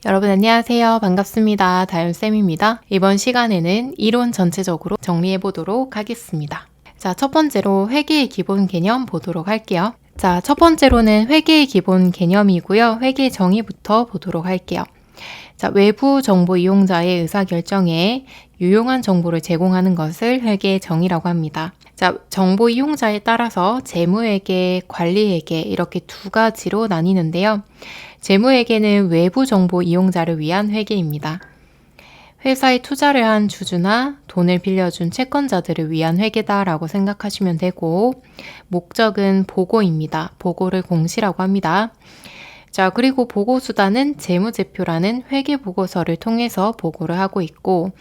여러분 안녕하세요. 반갑습니다. 다윤쌤입니다. 이번 시간에는 이론 전체적으로 정리해 보도록 하겠습니다. 자, 첫 번째로 회계의 기본 개념 보도록 할게요. 자, 첫 번째로는 회계의 기본 개념이고요. 회계 정의부터 보도록 할게요. 자, 외부 정보 이용자의 의사결정에 유용한 정보를 제공하는 것을 회계의 정의라고 합니다. 자, 정보 이용자에 따라서 재무회계, 관리회계 이렇게 두 가지로 나뉘는데요. 재무회계는 외부 정보 이용자를 위한 회계입니다. 회사에 투자를 한 주주나 돈을 빌려준 채권자들을 위한 회계다라고 생각하시면 되고, 목적은 보고입니다. 보고를 공시라고 합니다. 자, 그리고 보고수단은 재무제표라는 회계보고서를 통해서 보고를 하고 있고,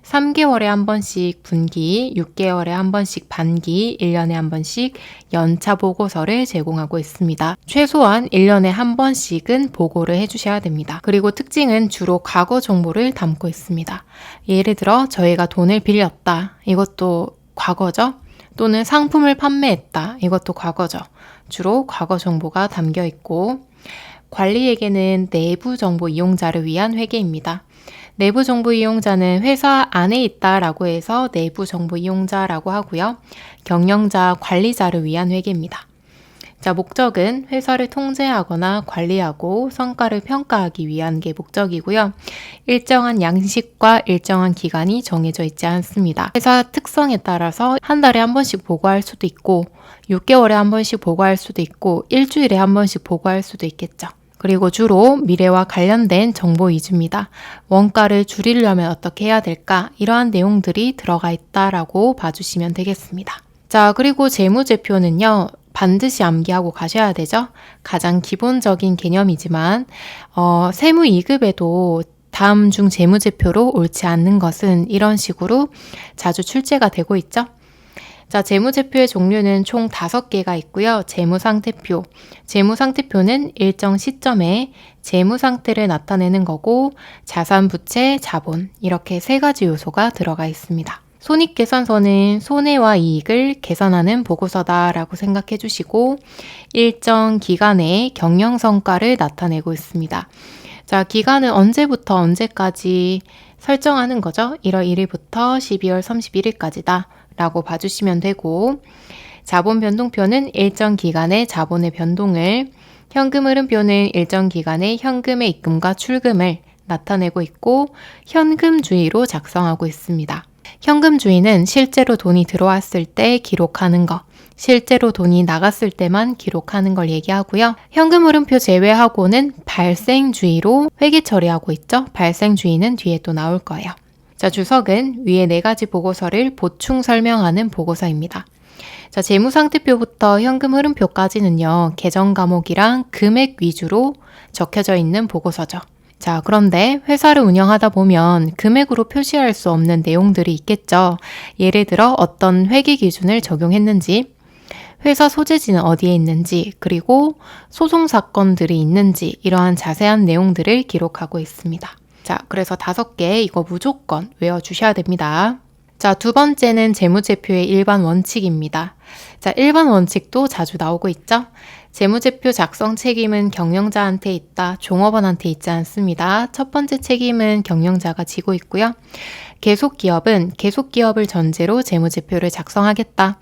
3개월에 한 번씩 분기, 6개월에 한 번씩 반기, 1년에 한 번씩 연차 보고서를 제공하고 있습니다. 최소한 1년에 한 번씩은 보고를 해주셔야 됩니다. 그리고 특징은 주로 과거 정보를 담고 있습니다. 예를 들어 저희가 돈을 빌렸다. 이것도 과거죠. 또는 상품을 판매했다. 이것도 과거죠. 주로 과거 정보가 담겨 있고, 관리회계는 내부 정보 이용자를 위한 회계입니다. 내부 정보 이용자는 회사 안에 있다라고 해서 내부 정보 이용자라고 하고요. 경영자, 관리자를 위한 회계입니다. 자, 목적은 회사를 통제하거나 관리하고 성과를 평가하기 위한 게 목적이고요. 일정한 양식과 일정한 기간이 정해져 있지 않습니다. 회사 특성에 따라서 한 달에 한 번씩 보고할 수도 있고, 6개월에 한 번씩 보고할 수도 있고, 일주일에 한 번씩 보고할 수도 있겠죠. 그리고 주로 미래와 관련된 정보 위주입니다. 원가를 줄이려면 어떻게 해야 될까? 이러한 내용들이 들어가 있다라고 봐주시면 되겠습니다. 자, 그리고 재무제표는요, 반드시 암기하고 가셔야 되죠. 가장 기본적인 개념이지만 세무 2급에도 다음 중 재무제표로 옳지 않는 것은 이런 식으로 자주 출제가 되고 있죠. 자, 재무제표의 종류는 총 5개가 있고요. 재무상태표. 재무상태표는 일정 시점에 재무상태를 나타내는 거고, 자산, 부채, 자본 이렇게 3가지 요소가 들어가 있습니다. 손익계산서는 손해와 이익을 계산하는 보고서다라고 생각해 주시고, 일정 기간의 경영성과를 나타내고 있습니다. 자, 기간은 언제부터 언제까지 설정하는 거죠? 1월 1일부터 12월 31일까지다. 라고 봐주시면 되고, 자본 변동표는 일정 기간의 자본의 변동을, 현금 흐름표는 일정 기간의 현금의 입금과 출금을 나타내고 있고, 현금주의로 작성하고 있습니다. 현금주의는 실제로 돈이 들어왔을 때 기록하는 것, 실제로 돈이 나갔을 때만 기록하는 걸 얘기하고요. 현금 흐름표 제외하고는 발생주의로 회계 처리하고 있죠. 발생주의는 뒤에 또 나올 거예요. 자, 주석은 위에 4가지 보고서를 보충 설명하는 보고서입니다. 자, 재무상태표부터 현금 흐름표까지는요, 계정 과목이랑 금액 위주로 적혀져 있는 보고서죠. 자, 그런데 회사를 운영하다 보면 금액으로 표시할 수 없는 내용들이 있겠죠. 예를 들어 어떤 회계 기준을 적용했는지, 회사 소재지는 어디에 있는지, 그리고 소송 사건들이 있는지, 이러한 자세한 내용들을 기록하고 있습니다. 자, 그래서 5개 이거 무조건 외워주셔야 됩니다. 자, 두 번째는 재무제표의 일반 원칙입니다. 자, 일반 원칙도 자주 나오고 있죠? 재무제표 작성 책임은 경영자한테 있다, 종업원한테 있지 않습니다. 첫 번째 책임은 경영자가 지고 있고요. 계속기업은 계속기업을 전제로 재무제표를 작성하겠다.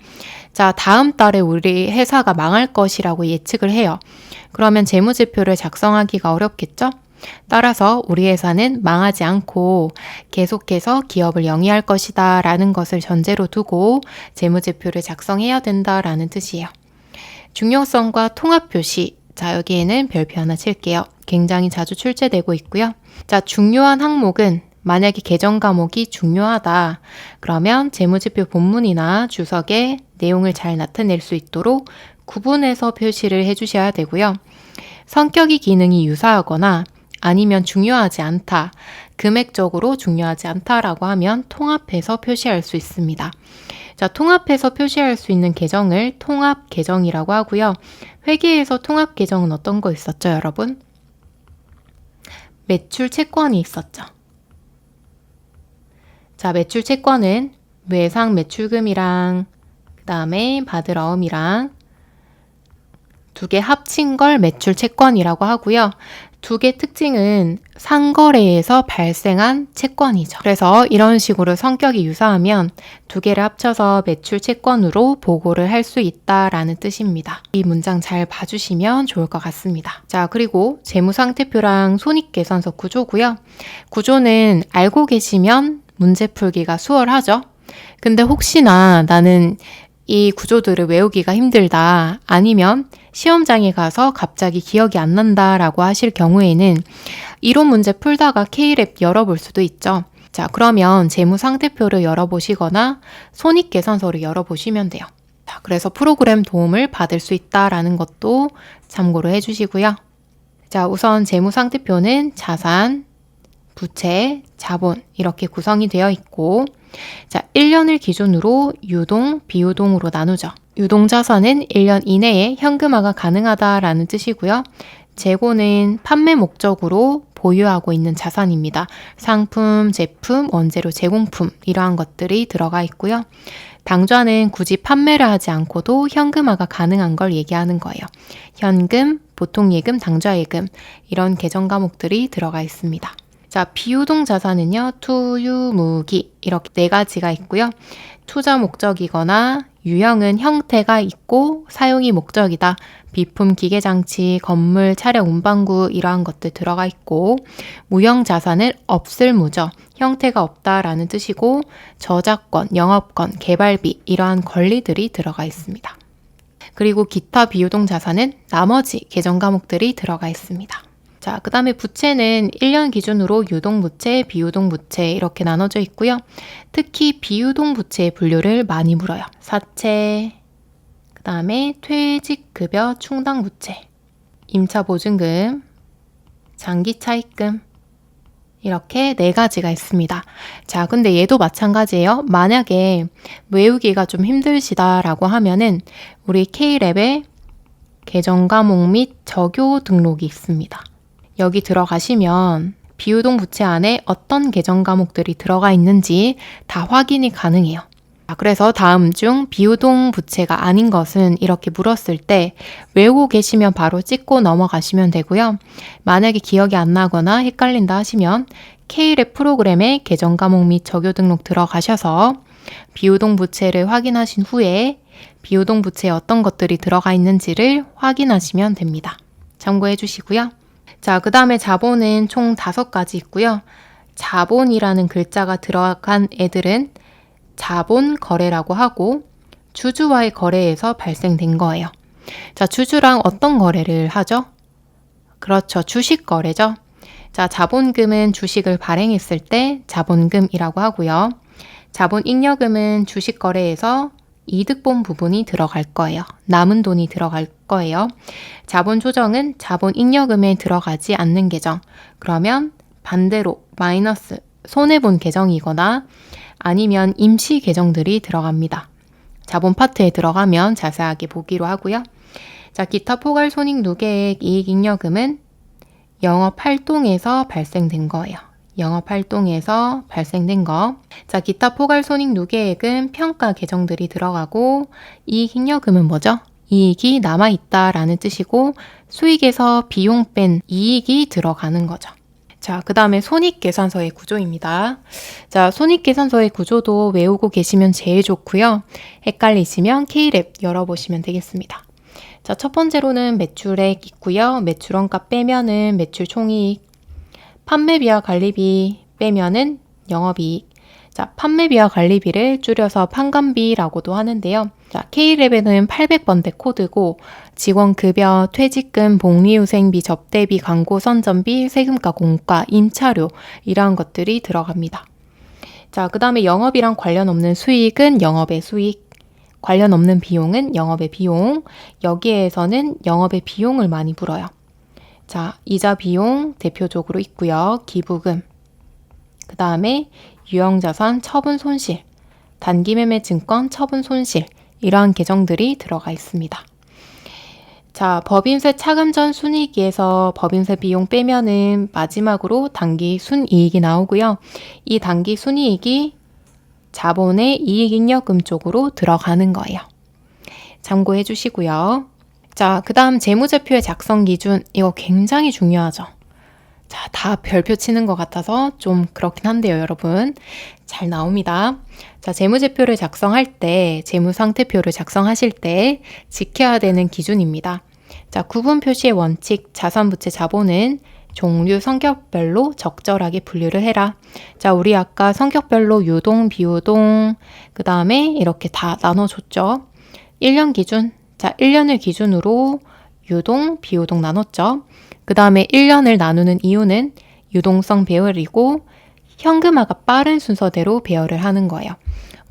자, 다음 달에 우리 회사가 망할 것이라고 예측을 해요. 그러면 재무제표를 작성하기가 어렵겠죠? 따라서 우리 회사는 망하지 않고 계속해서 기업을 영위할 것이다 라는 것을 전제로 두고 재무제표를 작성해야 된다라는 뜻이에요. 중요성과 통합표시. 자, 여기에는 별표 하나 칠게요. 굉장히 자주 출제되고 있고요. 자, 중요한 항목은 만약에 계정 과목이 중요하다. 그러면 재무제표 본문이나 주석에 내용을 잘 나타낼 수 있도록 구분해서 표시를 해주셔야 되고요. 성격이 기능이 유사하거나 아니면 중요하지 않다, 금액적으로 중요하지 않다라고 하면 통합해서 표시할 수 있습니다. 자, 통합해서 표시할 수 있는 계정을 통합 계정이라고 하고요. 회계에서 통합 계정은 어떤 거 있었죠, 여러분? 매출 채권이 있었죠. 자, 매출 채권은 외상 매출금이랑 그 다음에 받을 어음이랑 두 개 합친 걸 매출 채권이라고 하고요. 두 개 특징은 상거래에서 발생한 채권이죠. 그래서 이런 식으로 성격이 유사하면 두 개를 합쳐서 매출 채권으로 보고를 할 수 있다라는 뜻입니다. 이 문장 잘 봐주시면 좋을 것 같습니다. 자, 그리고 재무상태표랑 손익계산서 구조고요. 구조는 알고 계시면 문제 풀기가 수월하죠. 근데 혹시나 나는 이 구조들을 외우기가 힘들다, 아니면 시험장에 가서 갑자기 기억이 안 난다라고 하실 경우에는 이론 문제 풀다가 K랩 열어볼 수도 있죠. 자, 그러면 재무상태표를 열어보시거나 손익계산서를 열어보시면 돼요. 자, 그래서 프로그램 도움을 받을 수 있다라는 것도 참고로 해주시고요. 자, 우선 재무상태표는 자산, 부채, 자본 이렇게 구성이 되어 있고, 자, 1년을 기준으로 유동, 비유동으로 나누죠. 유동자산은 1년 이내에 현금화가 가능하다라는 뜻이고요. 재고는 판매 목적으로 보유하고 있는 자산입니다. 상품, 제품, 원재료, 제공품 이러한 것들이 들어가 있고요. 당좌는 굳이 판매를 하지 않고도 현금화가 가능한 걸 얘기하는 거예요. 현금, 보통예금, 당좌예금 이런 계정 과목들이 들어가 있습니다. 자, 비유동 자산은요, 투, 유, 무기 이렇게 네 가지가 있고요. 투자 목적이거나 유형은 형태가 있고 사용이 목적이다. 비품, 기계장치, 건물, 차량, 운반구 이러한 것들 들어가 있고, 무형 자산은 없을 무죠. 형태가 없다라는 뜻이고, 저작권, 영업권, 개발비 이러한 권리들이 들어가 있습니다. 그리고 기타 비유동 자산은 나머지 계정 과목들이 들어가 있습니다. 자, 그 다음에 부채는 1년 기준으로 유동부채, 비유동부채 이렇게 나눠져 있고요. 특히 비유동부채의 분류를 많이 물어요. 사채, 그 다음에 퇴직급여 충당부채, 임차보증금, 장기차입금 이렇게 네 가지가 있습니다. 자, 근데 얘도 마찬가지예요. 만약에 외우기가 좀 힘드시다라고 하면은 우리 K랩에 계정 과목 및 적요 등록이 있습니다. 여기 들어가시면 비유동 부채 안에 어떤 계정 과목들이 들어가 있는지 다 확인이 가능해요. 그래서 다음 중 비유동 부채가 아닌 것은 이렇게 물었을 때 외우고 계시면 바로 찍고 넘어가시면 되고요. 만약에 기억이 안 나거나 헷갈린다 하시면 K랩 프로그램에 계정 과목 및 적요 등록 들어가셔서 비유동 부채를 확인하신 후에 비유동 부채에 어떤 것들이 들어가 있는지를 확인하시면 됩니다. 참고해 주시고요. 자, 그 다음에 자본은 총 5가지 있고요. 자본이라는 글자가 들어간 애들은 자본 거래라고 하고 주주와의 거래에서 발생된 거예요. 자, 주주랑 어떤 거래를 하죠? 그렇죠. 주식 거래죠. 자, 자본금은 주식을 발행했을 때 자본금이라고 하고요. 자본잉여금은 주식 거래에서 이득 본 부분이 들어갈 거예요. 남은 돈이 들어갈 거예요. 자본 조정은 자본 잉여금에 들어가지 않는 계정. 그러면 반대로 마이너스 손해본 계정이거나 아니면 임시 계정들이 들어갑니다. 자본 파트에 들어가면 자세하게 보기로 하고요. 자, 기타 포괄 손익 누계액 이익 잉여금은 영업 활동에서 발생된 거예요. 영업활동에서 발생된 거. 자, 기타 포괄 손익 누계액은 평가 계정들이 들어가고 이익잉여금은 뭐죠? 이익이 남아있다라는 뜻이고 수익에서 비용 뺀 이익이 들어가는 거죠. 자, 그 다음에 손익계산서의 구조입니다. 자, 손익계산서의 구조도 외우고 계시면 제일 좋고요. 헷갈리시면 K랩 열어보시면 되겠습니다. 자, 첫 번째로는 매출액 있고요. 매출원가 빼면은 매출 총이익, 판매비와 관리비 빼면은 영업이익. 자, 판매비와 관리비를 줄여서 판관비라고도 하는데요. 자, K랩에는 800번대 코드고 직원급여, 퇴직금, 복리후생비, 접대비, 광고 선전비, 세금과 공과, 임차료 이러한 것들이 들어갑니다. 자, 그 다음에 영업이랑 관련 없는 수익은 영업의 수익, 관련 없는 비용은 영업의 비용. 여기에서는 영업의 비용을 많이 물어요. 자, 이자 비용 대표적으로 있고요. 기부금, 그 다음에 유형자산 처분 손실, 단기매매 증권 처분 손실 이러한 계정들이 들어가 있습니다. 자, 법인세 차감 전 순이익에서 법인세 비용 빼면은 마지막으로 단기 순이익이 나오고요. 이 단기 순이익이 자본의 이익잉여금 쪽으로 들어가는 거예요. 참고해 주시고요. 자, 그 다음 재무제표의 작성 기준, 이거 굉장히 중요하죠. 자, 다 별표 치는 것 같아서 좀 그렇긴 한데요, 여러분. 잘 나옵니다. 자, 재무제표를 작성할 때, 재무상태표를 작성하실 때 지켜야 되는 기준입니다. 자, 구분 표시의 원칙, 자산부채 자본은 종류 성격별로 적절하게 분류를 해라. 자, 우리 아까 성격별로 유동, 비유동, 그 다음에 이렇게 다 나눠줬죠. 1년 기준, 자, 1년을 기준으로 유동, 비유동 나눴죠. 그 다음에 1년을 나누는 이유는 유동성 배열이고 현금화가 빠른 순서대로 배열을 하는 거예요.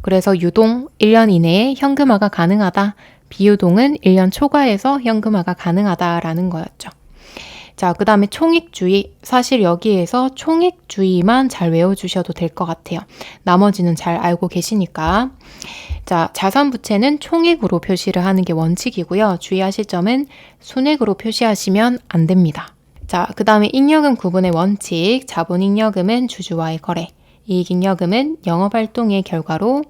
그래서 유동 1년 이내에 현금화가 가능하다. 비유동은 1년 초과해서 현금화가 가능하다라는 거였죠. 자, 그 다음에 총익주의. 사실 여기에서 총익주의만 잘 외워주셔도 될 것 같아요. 나머지는 잘 알고 계시니까. 자, 자산부채는 총액으로 표시를 하는 게 원칙이고요. 주의하실 점은 순액으로 표시하시면 안 됩니다. 자, 그 다음에 잉여금 구분의 원칙. 자본잉여금은 주주와의 거래, 이익잉여금은 영업활동의 결과로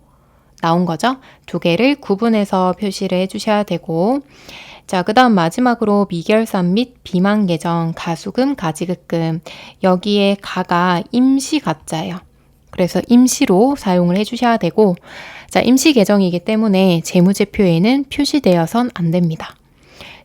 나온 거죠. 두 개를 구분해서 표시를 해주셔야 되고, 자, 그 다음 마지막으로 미결산 및 비만계정, 가수금, 가지급금. 여기에 가가 임시가짜예요. 그래서 임시로 사용을 해주셔야 되고, 자, 임시계정이기 때문에 재무제표에는 표시되어선 안 됩니다.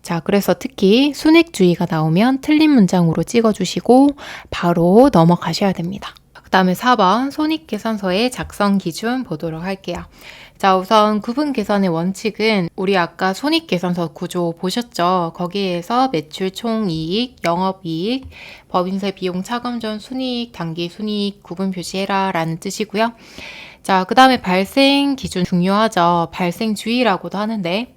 자, 그래서 특히 순액주의가 나오면 틀린 문장으로 찍어주시고 바로 넘어가셔야 됩니다. 그 다음에 4번 손익계산서의 작성 기준 보도록 할게요. 자, 우선 구분계산의 원칙은 우리 아까 손익계산서 구조 보셨죠? 거기에서 매출 총이익, 영업이익, 법인세 비용 차감 전 순이익, 당기 순이익 구분 표시해라 라는 뜻이고요. 자, 그 다음에 발생 기준 중요하죠. 발생주의라고도 하는데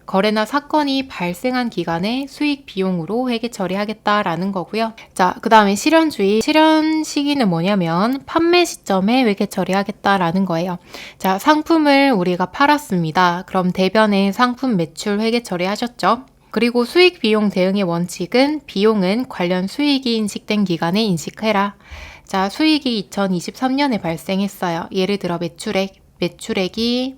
거래나 사건이 발생한 기간에 수익 비용으로 회계 처리하겠다라는 거고요. 자, 그 다음에 실현주의. 실현 시기는 뭐냐면 판매 시점에 회계 처리하겠다라는 거예요. 자, 상품을 우리가 팔았습니다. 그럼 대변에 상품 매출 회계 처리하셨죠? 그리고 수익 비용 대응의 원칙은 비용은 관련 수익이 인식된 기간에 인식해라. 자, 수익이 2023년에 발생했어요. 예를 들어 매출액이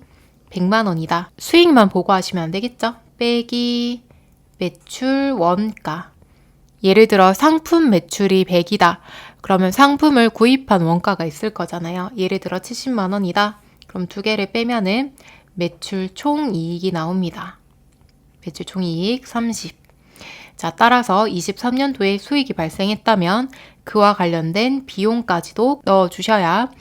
100만 원이다. 수익만 보고하시면 안 되겠죠? 빼기 매출 원가. 예를 들어 상품 매출이 100이다. 그러면 상품을 구입한 원가가 있을 거잖아요. 예를 들어 70만 원이다. 그럼 두 개를 빼면은 매출 총이익이 나옵니다. 매출 총이익 30. 자, 따라서 23년도에 수익이 발생했다면 그와 관련된 비용까지도 넣어주셔야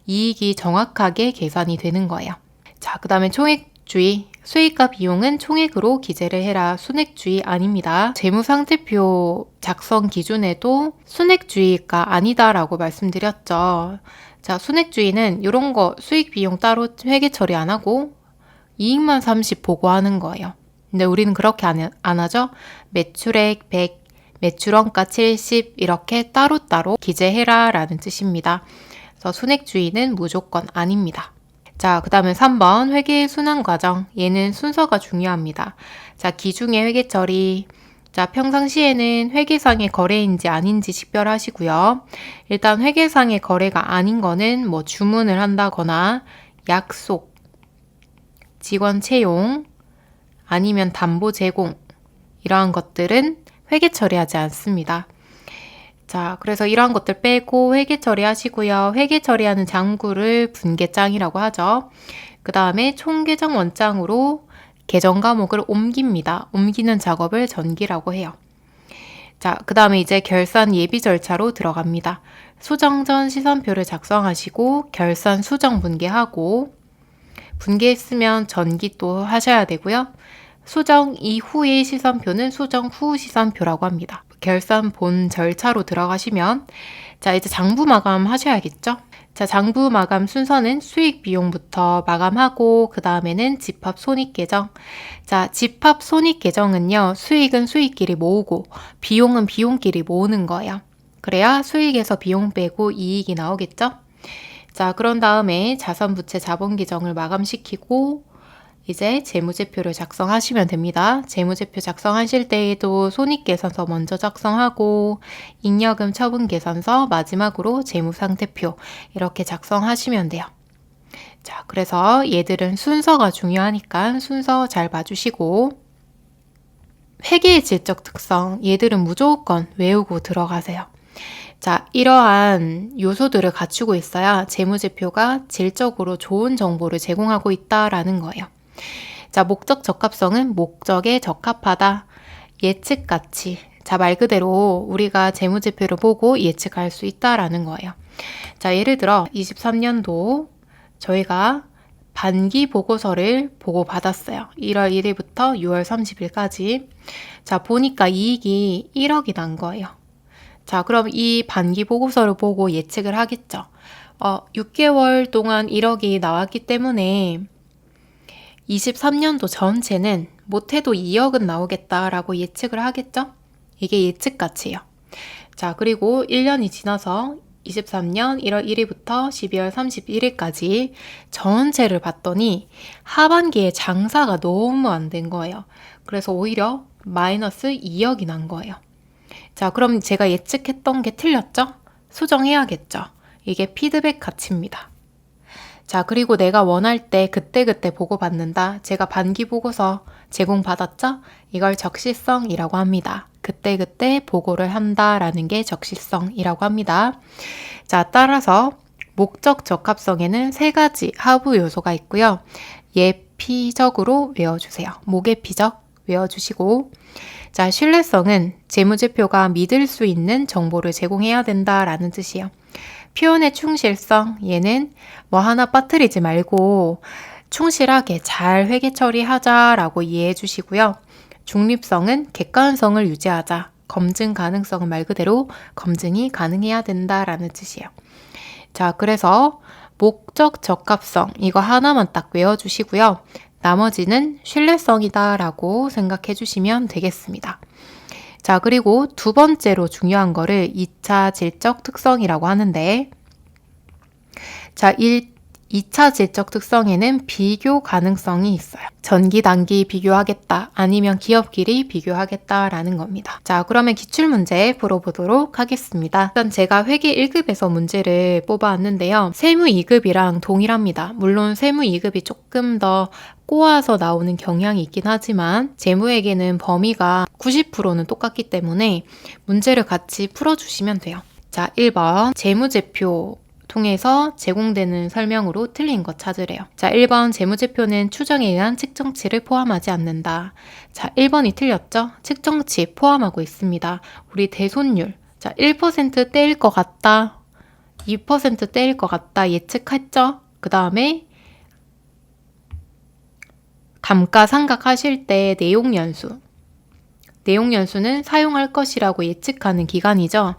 이익이 정확하게 계산이 되는 거예요. 자, 그 다음에 총액주의. 수익과 비용은 총액으로 기재를 해라. 순액주의 아닙니다. 재무상태표 작성 기준에도 순액주의가 아니다라고 말씀드렸죠. 자, 순액주의는 이런 거 수익 비용 따로 회계 처리 안 하고 이익만 30 보고하는 거예요. 근데 우리는 그렇게 안 하죠. 매출액 100, 매출원가 70 이렇게 따로따로 기재해라 라는 뜻입니다. 그래서 순액주의는 무조건 아닙니다. 자, 그 다음에 3번 회계 순환 과정. 얘는 순서가 중요합니다. 자, 기중의 회계 처리. 자, 평상시에는 회계상의 거래인지 아닌지 식별하시고요. 일단 회계상의 거래가 아닌 거는 뭐 주문을 한다거나 약속, 직원 채용, 아니면 담보 제공 이러한 것들은 회계 처리하지 않습니다. 자, 그래서 이러한 것들 빼고 회계 처리하시고요. 회계 처리하는 장부를 분계장이라고 하죠. 그 다음에 총계정 원장으로 계정 과목을 옮깁니다. 옮기는 작업을 전기라고 해요. 자, 그 다음에 이제 결산 예비 절차로 들어갑니다. 수정 전 시선표를 작성하시고 결산 수정 분계하고 분계했으면 전기 또 하셔야 되고요. 수정 이후의 시선표는 수정 후 시선표라고 합니다. 결산 본 절차로 들어가시면 자, 이제 장부 마감 하셔야겠죠? 자, 장부 마감 순서는 수익 비용부터 마감하고 그 다음에는 집합 손익 계정. 자, 집합 손익 계정은요. 수익은 수익끼리 모으고 비용은 비용끼리 모으는 거예요. 그래야 수익에서 비용 빼고 이익이 나오겠죠? 자, 그런 다음에 자산부채 자본계정을 마감시키고 이제 재무제표를 작성하시면 됩니다. 재무제표 작성하실 때에도 손익계산서 먼저 작성하고 잉여금 처분계산서 마지막으로 재무상태표 이렇게 작성하시면 돼요. 자, 그래서 얘들은 순서가 중요하니까 순서 잘 봐주시고 회계의 질적 특성, 얘들은 무조건 외우고 들어가세요. 자, 이러한 요소들을 갖추고 있어야 재무제표가 질적으로 좋은 정보를 제공하고 있다라는 거예요. 자, 목적 적합성은 목적에 적합하다. 예측 가치. 자, 말 그대로 우리가 재무제표를 보고 예측할 수 있다라는 거예요. 자, 예를 들어 23년도 저희가 반기 보고서를 보고 받았어요. 1월 1일부터 6월 30일까지. 자, 보니까 이익이 1억이 난 거예요. 자, 그럼 이 반기 보고서를 보고 예측을 하겠죠. 6개월 동안 1억이 나왔기 때문에 23년도 전체는 못해도 2억은 나오겠다라고 예측을 하겠죠? 이게 예측 가치예요. 자, 그리고 1년이 지나서 23년 1월 1일부터 12월 31일까지 전체를 봤더니 하반기에 장사가 너무 안 된 거예요. 그래서 오히려 마이너스 2억이 난 거예요. 자, 그럼 제가 예측했던 게 틀렸죠? 수정해야겠죠? 이게 피드백 가치입니다. 자, 그리고 내가 원할 때 그때그때 보고받는다. 제가 반기 보고서 제공받았죠? 이걸 적시성이라고 합니다. 그때그때 보고를 한다라는 게 적시성이라고 합니다. 자, 따라서 목적 적합성에는 3가지 하부 요소가 있고요. 예피적으로 외워주세요. 목예피적 외워주시고, 자, 신뢰성은 재무제표가 믿을 수 있는 정보를 제공해야 된다라는 뜻이에요. 표현의 충실성, 얘는 뭐 하나 빠뜨리지 말고 충실하게 잘 회계 처리하자라고 이해해 주시고요. 중립성은 객관성을 유지하자. 검증 가능성은 말 그대로 검증이 가능해야 된다라는 뜻이에요. 자, 그래서 목적 적합성 이거 하나만 딱 외워주시고요. 나머지는 신뢰성이다라고 생각해 주시면 되겠습니다. 자, 그리고 두 번째로 중요한 거를 2차 질적 특성이라고 하는데, 자, 2차 질적 특성에는 비교 가능성이 있어요. 전기, 단기 비교하겠다, 아니면 기업끼리 비교하겠다라는 겁니다. 자, 그러면 기출문제 풀어보도록 하겠습니다. 일단 제가 회계 1급에서 문제를 뽑아왔는데요. 세무 2급이랑 동일합니다. 물론 세무 2급이 조금 더 꼬아서 나오는 경향이 있긴 하지만 재무회계는 범위가 90%는 똑같기 때문에 문제를 같이 풀어주시면 돼요. 자, 1번 재무제표 통해서 제공되는 설명으로 틀린 것 찾으래요. 자, 1번 재무제표는 추정에 의한 측정치를 포함하지 않는다. 자, 1번이 틀렸죠? 측정치 포함하고 있습니다. 우리 대손율. 자, 1% 떼일 것 같다. 2% 떼일 것 같다. 예측했죠? 그 다음에 감가상각하실 때 내용연수. 내용연수는 사용할 것이라고 예측하는 기간이죠.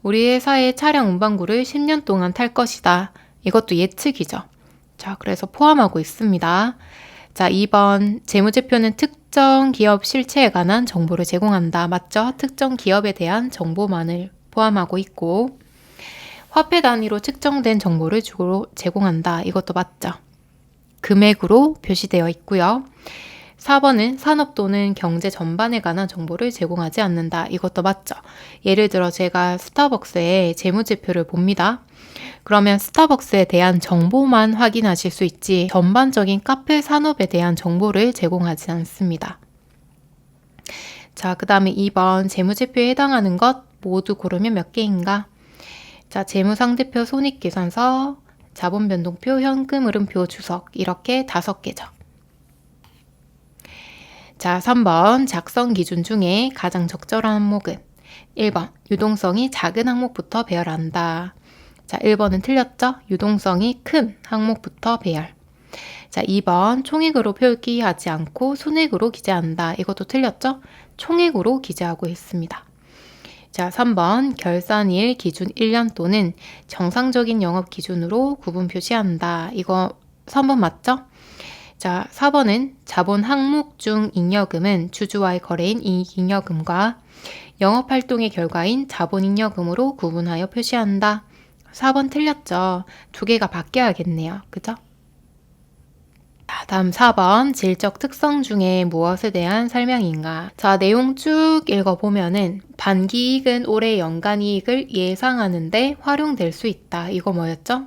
우리 회사의 차량 운반구를 10년 동안 탈 것이다. 이것도 예측이죠. 자, 그래서 포함하고 있습니다. 자, 2번 재무제표는 특정 기업 실체에 관한 정보를 제공한다. 맞죠? 특정 기업에 대한 정보만을 포함하고 있고, 화폐 단위로 측정된 정보를 주로 제공한다. 이것도 맞죠? 금액으로 표시되어 있고요. 4번은 산업 또는 경제 전반에 관한 정보를 제공하지 않는다. 이것도 맞죠? 예를 들어 제가 스타벅스의 재무제표를 봅니다. 그러면 스타벅스에 대한 정보만 확인하실 수 있지 전반적인 카페 산업에 대한 정보를 제공하지 않습니다. 자, 그 다음에 2번 재무제표에 해당하는 것 모두 고르면 몇 개인가? 자, 재무상대표 손익계산서, 자본변동표, 현금흐름표, 주석 이렇게 5개죠. 자, 3번 작성 기준 중에 가장 적절한 항목은 1번 유동성이 작은 항목부터 배열한다. 자, 1번은 틀렸죠? 유동성이 큰 항목부터 배열. 자, 2번 총액으로 표기하지 않고 손액으로 기재한다. 이것도 틀렸죠? 총액으로 기재하고 있습니다. 자, 3번 결산일 기준 1년 또는 정상적인 영업 기준으로 구분 표시한다. 이거 3번 맞죠? 자, 4번은 자본 항목 중 잉여금은 주주와의 거래인 이익잉여금과 영업활동의 결과인 자본잉여금으로 구분하여 표시한다. 4번 틀렸죠? 두 개가 바뀌어야겠네요. 그죠? 자, 다음 4번 질적 특성 중에 무엇에 대한 설명인가? 자, 내용 쭉 읽어보면은 반기이익은 올해 연간이익을 예상하는데 활용될 수 있다. 이거 뭐였죠?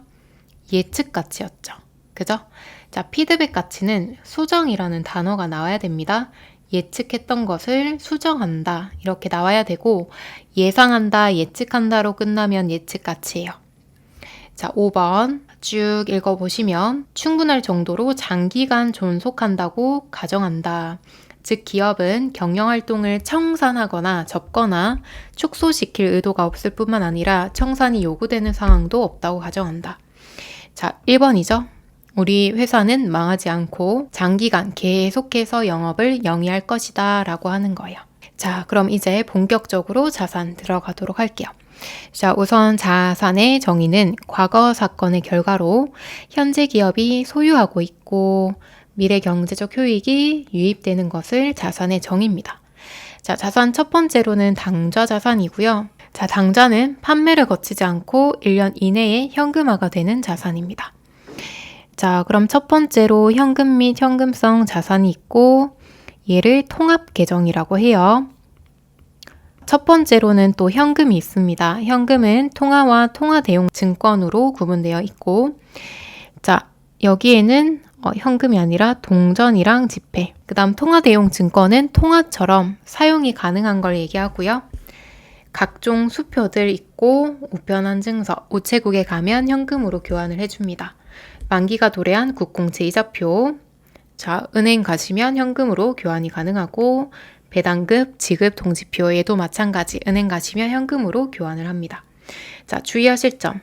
예측 가치였죠. 그죠? 자, 피드백 가치는 수정이라는 단어가 나와야 됩니다. 예측했던 것을 수정한다 이렇게 나와야 되고 예상한다, 예측한다로 끝나면 예측 가치예요. 자, 5번 쭉 읽어보시면 충분할 정도로 장기간 존속한다고 가정한다. 즉 기업은 경영활동을 청산하거나 접거나 축소시킬 의도가 없을 뿐만 아니라 청산이 요구되는 상황도 없다고 가정한다. 자, 1번이죠. 우리 회사는 망하지 않고 장기간 계속해서 영업을 영위할 것이다 라고 하는 거예요. 자, 그럼 이제 본격적으로 자산 들어가도록 할게요. 자, 우선 자산의 정의는 과거 사건의 결과로 현재 기업이 소유하고 있고 미래 경제적 효익이 유입되는 것을 자산의 정의입니다. 자, 자산 첫 번째로는 당좌 자산이고요. 자, 당좌는 판매를 거치지 않고 1년 이내에 현금화가 되는 자산입니다. 자, 그럼 첫 번째로 현금 및 현금성 자산이 있고 얘를 통합 계정이라고 해요. 첫 번째로는 또 현금이 있습니다. 현금은 통화와 통화 대용 증권으로 구분되어 있고 자, 여기에는 현금이 아니라 동전이랑 지폐, 그 다음 통화 대용 증권은 통화처럼 사용이 가능한 걸 얘기하고요. 각종 수표들 있고 우편한 증서, 우체국에 가면 현금으로 교환을 해줍니다. 만기가 도래한 국공채 이자표, 자, 은행 가시면 현금으로 교환이 가능하고 배당급, 지급 통지표 얘도 마찬가지 은행 가시면 현금으로 교환을 합니다. 자, 주의하실 점,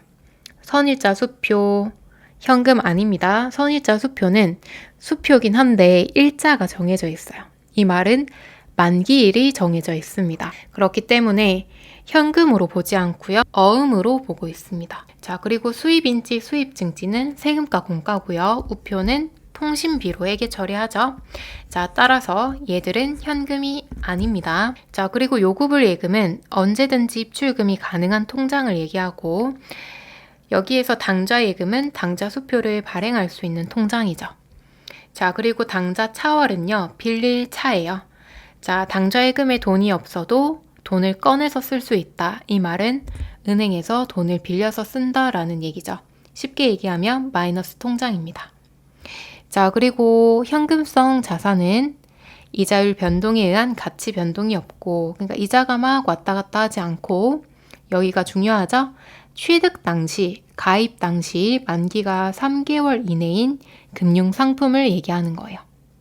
선일자 수표, 현금 아닙니다. 선일자 수표는 수표긴 한데 일자가 정해져 있어요. 이 말은 만기일이 정해져 있습니다. 그렇기 때문에 현금으로 보지 않고요. 어음으로 보고 있습니다. 자, 그리고 수입인지 수입증지는 세금과 공과고요. 우표는 통신비로 회계 처리하죠. 자, 따라서 얘들은 현금이 아닙니다. 자, 그리고 요구불 예금은 언제든지 입출금이 가능한 통장을 얘기하고 여기에서 당좌 예금은 당좌 수표를 발행할 수 있는 통장이죠. 자, 그리고 당좌 차월은요, 빌릴 차예요. 자, 당좌 예금에 돈이 없어도 돈을 꺼내서 쓸 수 있다. 이 말은 은행에서 돈을 빌려서 쓴다라는 얘기죠. 쉽게 얘기하면 마이너스 통장입니다. 자, 그리고 현금성 자산은 이자율 변동에 의한 가치 변동이 없고, 그러니까 이자가 막 왔다 갔다 하지 않고, 여기가 중요하죠? 취득 당시, 가입 당시 만기가 3개월 이내인 금융상품을 얘기하는 거예요.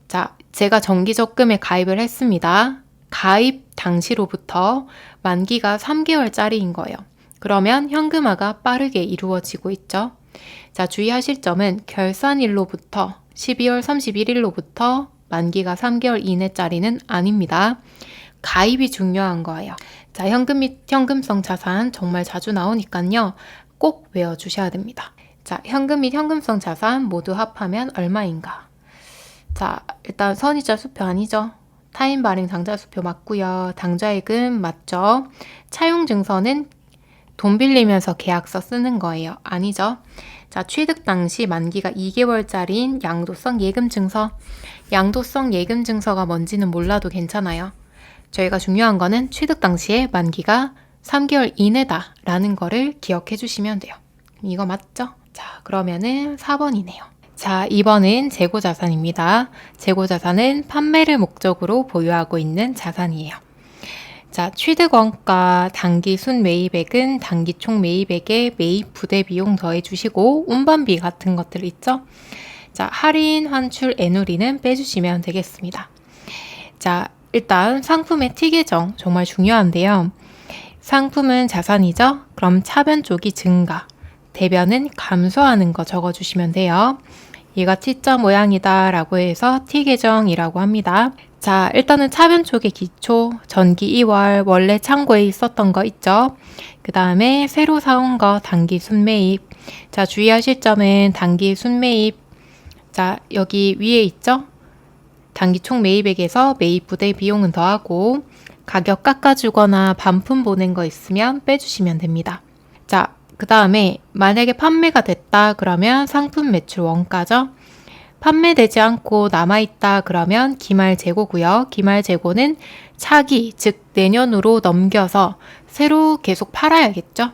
자, 제가 정기적금에 가입을 했습니다. 가입 당시로부터 만기가 3개월짜리인 거예요. 그러면 현금화가 빠르게 이루어지고 있죠. 자, 주의하실 점은 결산일로부터 12월 31일로부터 만기가 3개월 이내짜리는 아닙니다. 가입이 중요한 거예요. 자, 현금 및 현금성 자산 정말 자주 나오니까요. 꼭 외워주셔야 됩니다. 자, 현금 및 현금성 자산 모두 합하면 얼마인가? 자, 일단 선이자 수표 아니죠? 타인 발행 당좌 수표 맞고요. 당좌예금 맞죠? 차용 증서는 돈 빌리면서 계약서 쓰는 거예요. 아니죠? 자, 취득 당시 만기가 2개월짜리인 양도성 예금 증서. 양도성 예금 증서가 뭔지는 몰라도 괜찮아요. 저희가 중요한 거는 취득 당시에 만기가 3개월 이내다라는 거를 기억해 주시면 돼요. 이거 맞죠? 자, 그러면은 4번이네요. 자, 2번은 재고자산입니다. 재고자산은 판매를 목적으로 보유하고 있는 자산이에요. 자, 취득원가 단기 순매입액은 단기 총 매입액에 매입 부대 비용 더해주시고 운반비 같은 것들 있죠? 자, 할인, 환출, 애누리는 빼주시면 되겠습니다. 자, 일단 상품의 T계정 정말 중요한데요. 상품은 자산이죠? 그럼 차변 쪽이 증가, 대변은 감소하는 거 적어주시면 돼요. 얘가 T자 모양이다 라고 해서 T계정이라고 합니다. 자, 일단은 차변 쪽의 기초, 전기 2월, 원래 창고에 있었던 거 있죠? 그 다음에 새로 사온 거 단기 순매입. 자, 주의하실 점은 단기 순매입. 자, 여기 위에 있죠? 단기 총 매입액에서 매입 부대 비용은 더하고 가격 깎아주거나 반품 보낸 거 있으면 빼주시면 됩니다. 자, 그 다음에 만약에 판매가 됐다 그러면 상품 매출 원가죠. 판매되지 않고 남아있다 그러면 기말 재고고요. 기말 재고는 차기, 즉 내년으로 넘겨서 새로 계속 팔아야겠죠.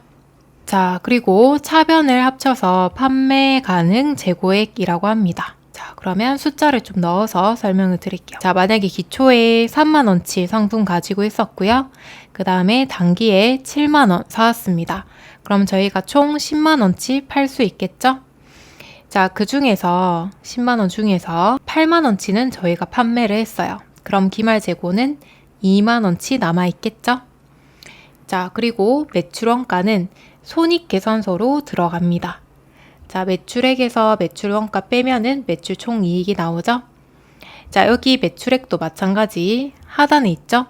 자, 그리고 차변을 합쳐서 판매 가능 재고액이라고 합니다. 자, 그러면 숫자를 좀 넣어서 설명을 드릴게요. 자, 만약에 기초에 3만원치 상품 가지고 있었고요. 그 다음에 단기에 7만원 사왔습니다. 그럼 저희가 총 10만원치 팔 수 있겠죠? 자, 그 중에서 10만원 중에서 8만원치는 저희가 판매를 했어요. 그럼 기말 재고는 2만원치 남아있겠죠? 자, 그리고 매출원가는 손익계산서로 들어갑니다. 자, 매출액에서 매출원가 빼면은 매출 총이익이 나오죠? 자, 여기 매출액도 마찬가지 하단에 있죠?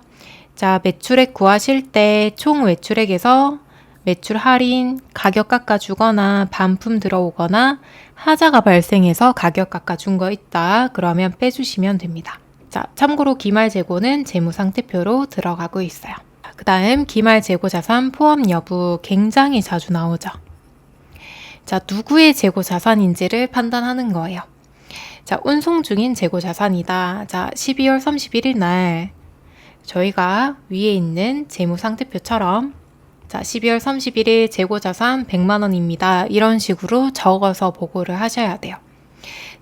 자, 매출액 구하실 때 총 매출액에서 매출 할인, 가격 깎아주거나 반품 들어오거나 하자가 발생해서 가격 깎아준 거 있다. 그러면 빼주시면 됩니다. 자, 참고로 기말 재고는 재무상태표로 들어가고 있어요. 그 다음 기말 재고 자산 포함 여부 굉장히 자주 나오죠. 자, 누구의 재고 자산인지를 판단하는 거예요. 자, 운송 중인 재고 자산이다. 자, 12월 31일 날 저희가 위에 있는 재무상태표처럼 자, 12월 31일 재고 자산 100만 원입니다. 이런 식으로 적어서 보고를 하셔야 돼요.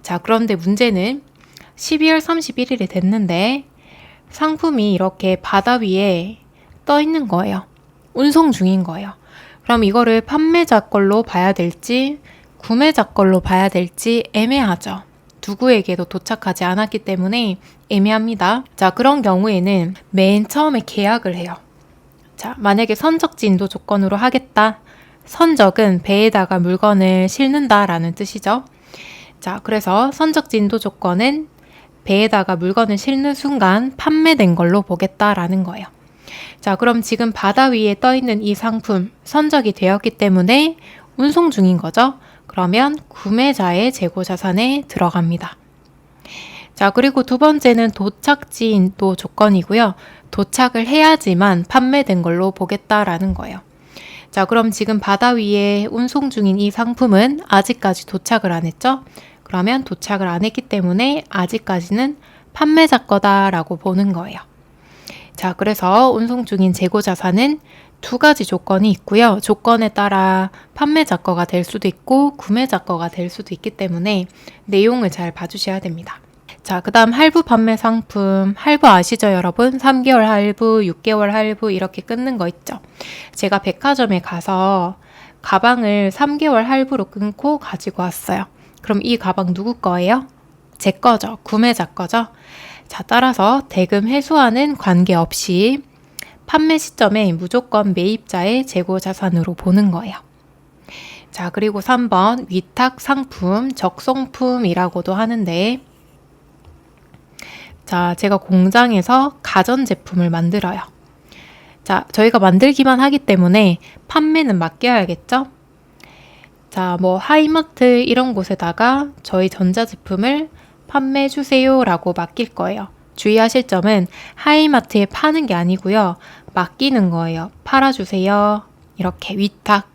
자, 그런데 문제는 12월 31일이 됐는데 상품이 이렇게 바다 위에 떠 있는 거예요. 운송 중인 거예요. 그럼 이거를 판매자 걸로 봐야 될지 구매자 걸로 봐야 될지 애매하죠. 누구에게도 도착하지 않았기 때문에 애매합니다. 자, 그런 경우에는 맨 처음에 계약을 해요. 자, 만약에 선적지 인도 조건으로 하겠다. 선적은 배에다가 물건을 싣는다라는 뜻이죠. 자, 그래서 선적지 인도 조건은 배에다가 물건을 싣는 순간 판매된 걸로 보겠다라는 거예요. 자, 그럼 지금 바다 위에 떠 있는 이 상품 선적이 되었기 때문에 운송 중인 거죠. 그러면 구매자의 재고 자산에 들어갑니다. 자, 그리고 두 번째는 도착지 인도 조건이고요. 도착을 해야지만 판매된 걸로 보겠다라는 거예요. 자, 그럼 지금 바다 위에 운송 중인 이 상품은 아직까지 도착을 안 했죠? 그러면 도착을 안 했기 때문에 아직까지는 판매자 거다라고 보는 거예요. 자, 그래서 운송 중인 재고 자산은 두 가지 조건이 있고요. 조건에 따라 판매자 거가 될 수도 있고 구매자 거가 될 수도 있기 때문에 내용을 잘 봐주셔야 됩니다. 자, 그 다음 할부 판매 상품. 할부 아시죠, 여러분? 3개월 할부, 6개월 할부 이렇게 끊는 거 있죠. 제가 백화점에 가서 가방을 3개월 할부로 끊고 가지고 왔어요. 그럼 이 가방 누구 거예요? 제 거죠. 구매자 거죠. 자, 따라서 대금 회수와는 관계없이 판매 시점에 무조건 매입자의 재고 자산으로 보는 거예요. 자, 그리고 3번 위탁 상품, 적송품이라고도 하는데 자, 제가 공장에서 가전제품을 만들어요. 자, 저희가 만들기만 하기 때문에 판매는 맡겨야겠죠? 자, 뭐 하이마트 이런 곳에다가 저희 전자제품을 판매해 주세요 라고 맡길 거예요. 주의하실 점은 하이마트에 파는 게 아니고요. 맡기는 거예요. 팔아주세요. 이렇게 위탁.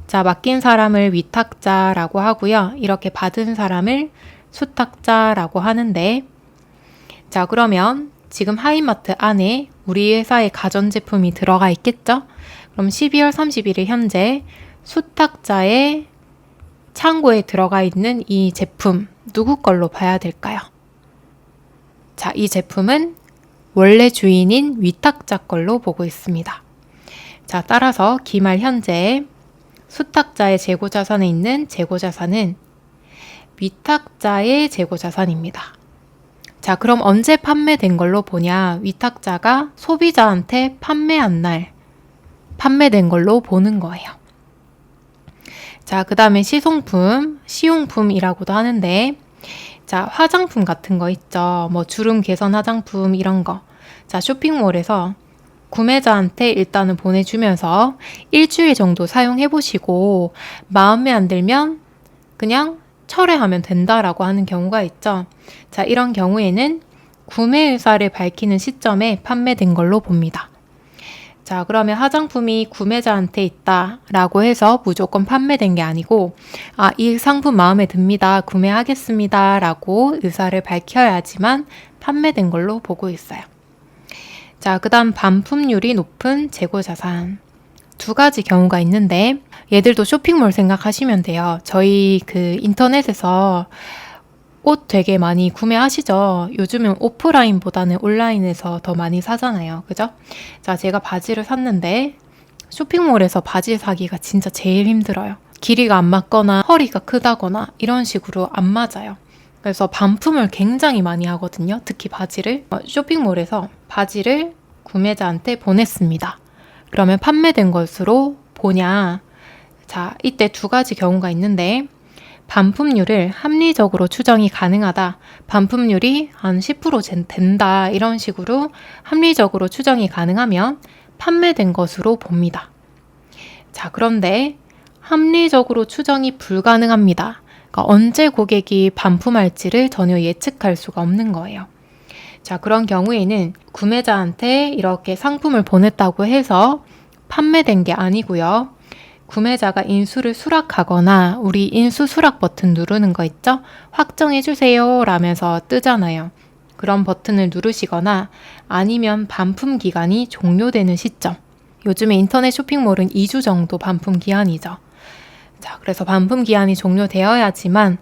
자, 맡긴 사람을 위탁자라고 하고요. 이렇게 받은 사람을 수탁자라고 하는데 자, 그러면 지금 하이마트 안에 우리 회사의 가전제품이 들어가 있겠죠? 그럼 12월 31일 현재 수탁자의 창고에 들어가 있는 이 제품 누구 걸로 봐야 될까요? 자, 이 제품은 원래 주인인 위탁자 걸로 보고 있습니다. 자, 따라서 기말 현재 수탁자의 재고자산에 있는 재고자산은 위탁자의 재고자산입니다. 자, 그럼 언제 판매된 걸로 보냐? 위탁자가 소비자한테 판매한 날 판매된 걸로 보는 거예요. 자, 그 다음에 시송품, 시용품이라고도 하는데 자, 화장품 같은 거 있죠. 뭐 주름 개선 화장품 이런 거. 자, 쇼핑몰에서 구매자한테 일단은 보내주면서 일주일 정도 사용해 보시고 마음에 안 들면 그냥 철회하면 된다라고 하는 경우가 있죠. 자, 이런 경우에는 구매 의사를 밝히는 시점에 판매된 걸로 봅니다. 자, 그러면 화장품이 구매자한테 있다라고 해서 무조건 판매된 게 아니고 아, 이 상품 마음에 듭니다. 구매하겠습니다. 라고 의사를 밝혀야지만 판매된 걸로 보고 있어요. 자, 그 다음 반품률이 높은 재고자산. 두 가지 경우가 있는데 얘들도 쇼핑몰 생각하시면 돼요. 저희 그 인터넷에서 옷 되게 많이 구매하시죠? 요즘은 오프라인보다는 온라인에서 더 많이 사잖아요. 그죠? 자, 제가 바지를 샀는데 쇼핑몰에서 바지 사기가 진짜 제일 힘들어요. 길이가 안 맞거나 허리가 크다거나 이런 식으로 안 맞아요. 그래서 반품을 굉장히 많이 하거든요. 특히 바지를. 쇼핑몰에서 바지를 구매자한테 보냈습니다. 그러면 판매된 것으로 보냐? 자, 이때 두 가지 경우가 있는데 반품률을 합리적으로 추정이 가능하다. 반품률이 한 10% 된다. 이런 식으로 합리적으로 추정이 가능하면 판매된 것으로 봅니다. 자, 그런데 합리적으로 추정이 불가능합니다. 그러니까 언제 고객이 반품할지를 전혀 예측할 수가 없는 거예요. 자, 그런 경우에는 구매자한테 이렇게 상품을 보냈다고 해서 판매된 게 아니고요. 구매자가 인수를 수락하거나 우리 인수 수락 버튼 누르는 거 있죠? 확정해주세요 라면서 뜨잖아요. 그런 버튼을 누르시거나 아니면 반품 기간이 종료되는 시점. 요즘에 인터넷 쇼핑몰은 2주 정도 반품 기한이죠. 자, 그래서 반품 기한이 종료되어야지만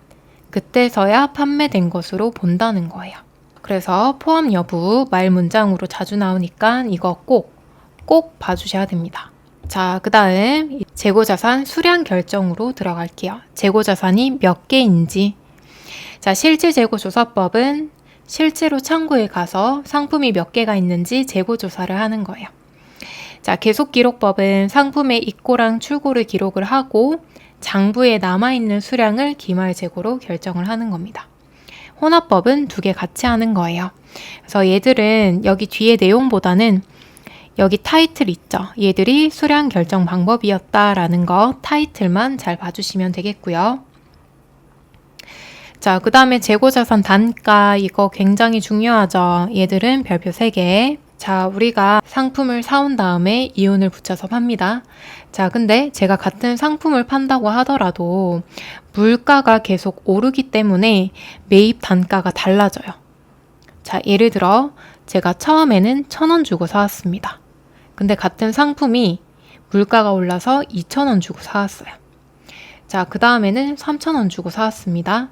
그때서야 판매된 것으로 본다는 거예요. 그래서 포함 여부 말 문장으로 자주 나오니까 이거 꼭 봐주셔야 됩니다. 자, 그 다음 재고자산 수량 결정으로 들어갈게요. 재고자산이 몇 개인지. 자, 실질재고조사법은 실제로 창고에 가서 상품이 몇 개가 있는지 재고조사를 하는 거예요. 자, 계속기록법은 상품의 입고랑 출고를 기록을 하고 장부에 남아있는 수량을 기말재고로 결정을 하는 겁니다. 혼합법은 두 개 같이 하는 거예요. 그래서 얘들은 여기 뒤에 내용보다는 여기 타이틀 있죠. 얘들이 수량 결정 방법이었다라는 거 타이틀만 잘 봐주시면 되겠고요. 자, 그 다음에 재고자산 단가 이거 굉장히 중요하죠. 얘들은 별표 3개. 자, 우리가 상품을 사온 다음에 이윤을 붙여서 팝니다. 자, 근데 제가 같은 상품을 판다고 하더라도 물가가 계속 오르기 때문에 매입 단가가 달라져요. 자, 예를 들어 제가 처음에는 1,000원 주고 사왔습니다. 근데 같은 상품이 물가가 올라서 2,000원 주고 사왔어요. 자, 그 다음에는 3,000원 주고 사왔습니다.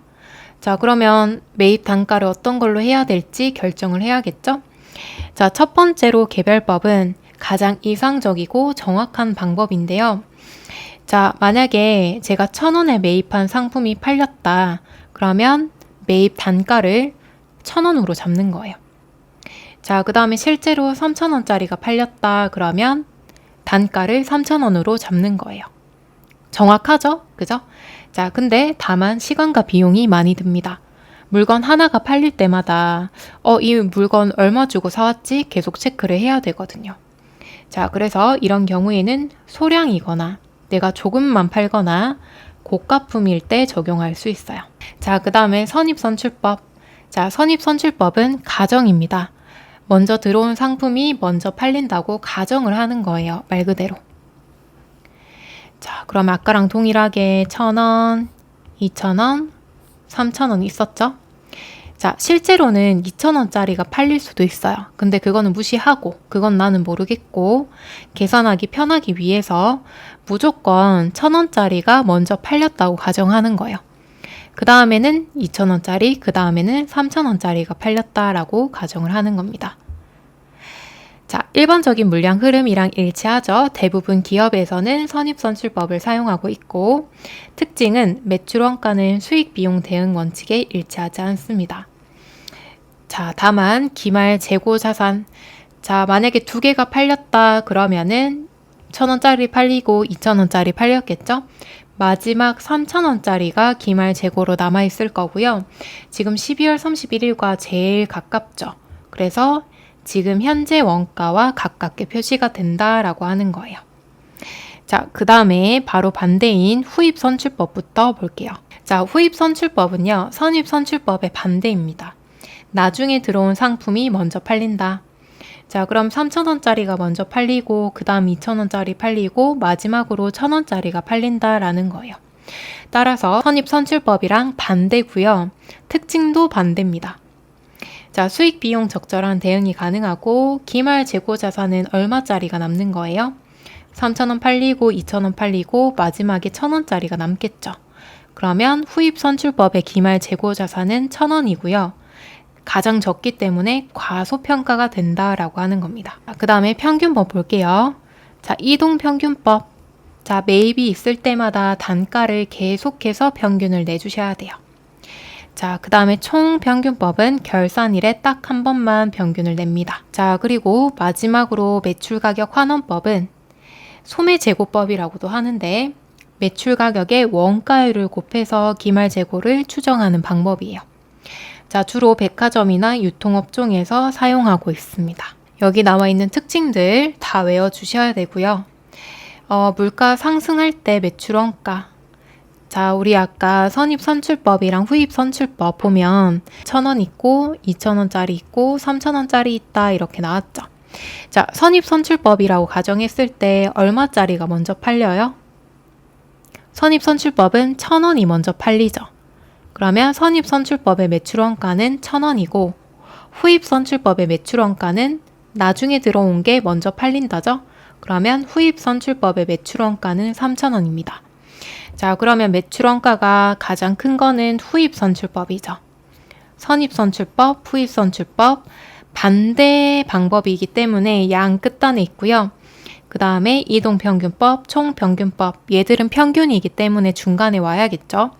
자, 그러면 매입 단가를 어떤 걸로 해야 될지 결정을 해야겠죠? 자, 첫 번째로 개별법은 가장 이상적이고 정확한 방법인데요. 자, 만약에 제가 1,000원에 매입한 상품이 팔렸다. 그러면 매입 단가를 1,000원으로 잡는 거예요. 자, 그 다음에 실제로 3,000원짜리가 팔렸다. 그러면 단가를 3,000원으로 잡는 거예요. 정확하죠? 그죠? 자, 근데 다만 시간과 비용이 많이 듭니다. 물건 하나가 팔릴 때마다 이 물건 얼마 주고 사왔지? 계속 체크를 해야 되거든요. 자, 그래서 이런 경우에는 소량이거나 내가 조금만 팔거나 고가품일 때 적용할 수 있어요. 자, 그 다음에 선입선출법. 자, 선입선출법은 가정입니다. 먼저 들어온 상품이 먼저 팔린다고 가정을 하는 거예요. 말 그대로. 자, 그럼 아까랑 동일하게 1,000원, 2,000원, 3,000원 있었죠? 자, 실제로는 2,000원짜리가 팔릴 수도 있어요. 근데 그거는 무시하고, 그건 나는 모르겠고, 계산하기 편하기 위해서 무조건 1,000원짜리가 먼저 팔렸다고 가정하는 거예요. 그 다음에는 2,000원짜리, 그 다음에는 3,000원짜리가 팔렸다라고 가정을 하는 겁니다. 자, 일반적인 물량 흐름이랑 일치하죠. 대부분 기업에서는 선입선출법을 사용하고 있고, 특징은 매출 원가는 수익 비용 대응 원칙에 일치하지 않습니다. 자, 다만 기말 재고 자산. 자, 만약에 두 개가 팔렸다 그러면은 1,000원짜리 팔리고 2,000원짜리 팔렸겠죠? 마지막 3,000원짜리가 기말 재고로 남아있을 거고요. 지금 12월 31일과 제일 가깝죠. 그래서 지금 현재 원가와 가깝게 표시가 된다라고 하는 거예요. 자, 그 다음에 바로 반대인 후입선출법부터 볼게요. 자, 후입선출법은요, 선입선출법의 반대입니다. 나중에 들어온 상품이 먼저 팔린다. 자, 그럼 3,000원짜리가 먼저 팔리고 그 다음 2,000원짜리 팔리고 마지막으로 1,000원짜리가 팔린다라는 거예요. 따라서 선입선출법이랑 반대고요. 특징도 반대입니다. 자, 수익 비용 적절한 대응이 가능하고 기말 재고 자산은 얼마짜리가 남는 거예요? 3,000원 팔리고 2,000원 팔리고 마지막에 1,000원짜리가 남겠죠. 그러면 후입선출법의 기말재고자산은 1,000원이고요. 가장 적기 때문에 과소평가가 된다라고 하는 겁니다. 그 다음에 평균법 볼게요. 자, 이동평균법. 자, 매입이 있을 때마다 단가를 계속해서 평균을 내주셔야 돼요. 자, 그 다음에 총평균법은 결산일에 딱 한 번만 평균을 냅니다. 자, 그리고 마지막으로 매출가격 환원법은 소매재고법이라고도 하는데 매출가격의 원가율을 곱해서 기말재고를 추정하는 방법이에요. 자, 주로 백화점이나 유통업종에서 사용하고 있습니다. 여기 나와 있는 특징들 다 외워주셔야 되고요. 물가 상승할 때 매출원가. 자, 우리 아까 선입선출법이랑 후입선출법 보면 1,000원 있고 2,000원짜리 있고 3,000원짜리 있다 이렇게 나왔죠. 자, 선입선출법이라고 가정했을 때 얼마짜리가 먼저 팔려요? 선입선출법은 1,000원이 먼저 팔리죠. 그러면 선입선출법의 매출원가는 1,000원이고 후입선출법의 매출원가는 나중에 들어온 게 먼저 팔린다죠. 그러면 후입선출법의 매출원가는 3,000원입니다. 자, 그러면 매출원가가 가장 큰 거는 후입선출법이죠. 선입선출법, 후입선출법 반대 방법이기 때문에 양 끝단에 있고요. 그 다음에 이동평균법, 총평균법 얘들은 평균이기 때문에 중간에 와야겠죠.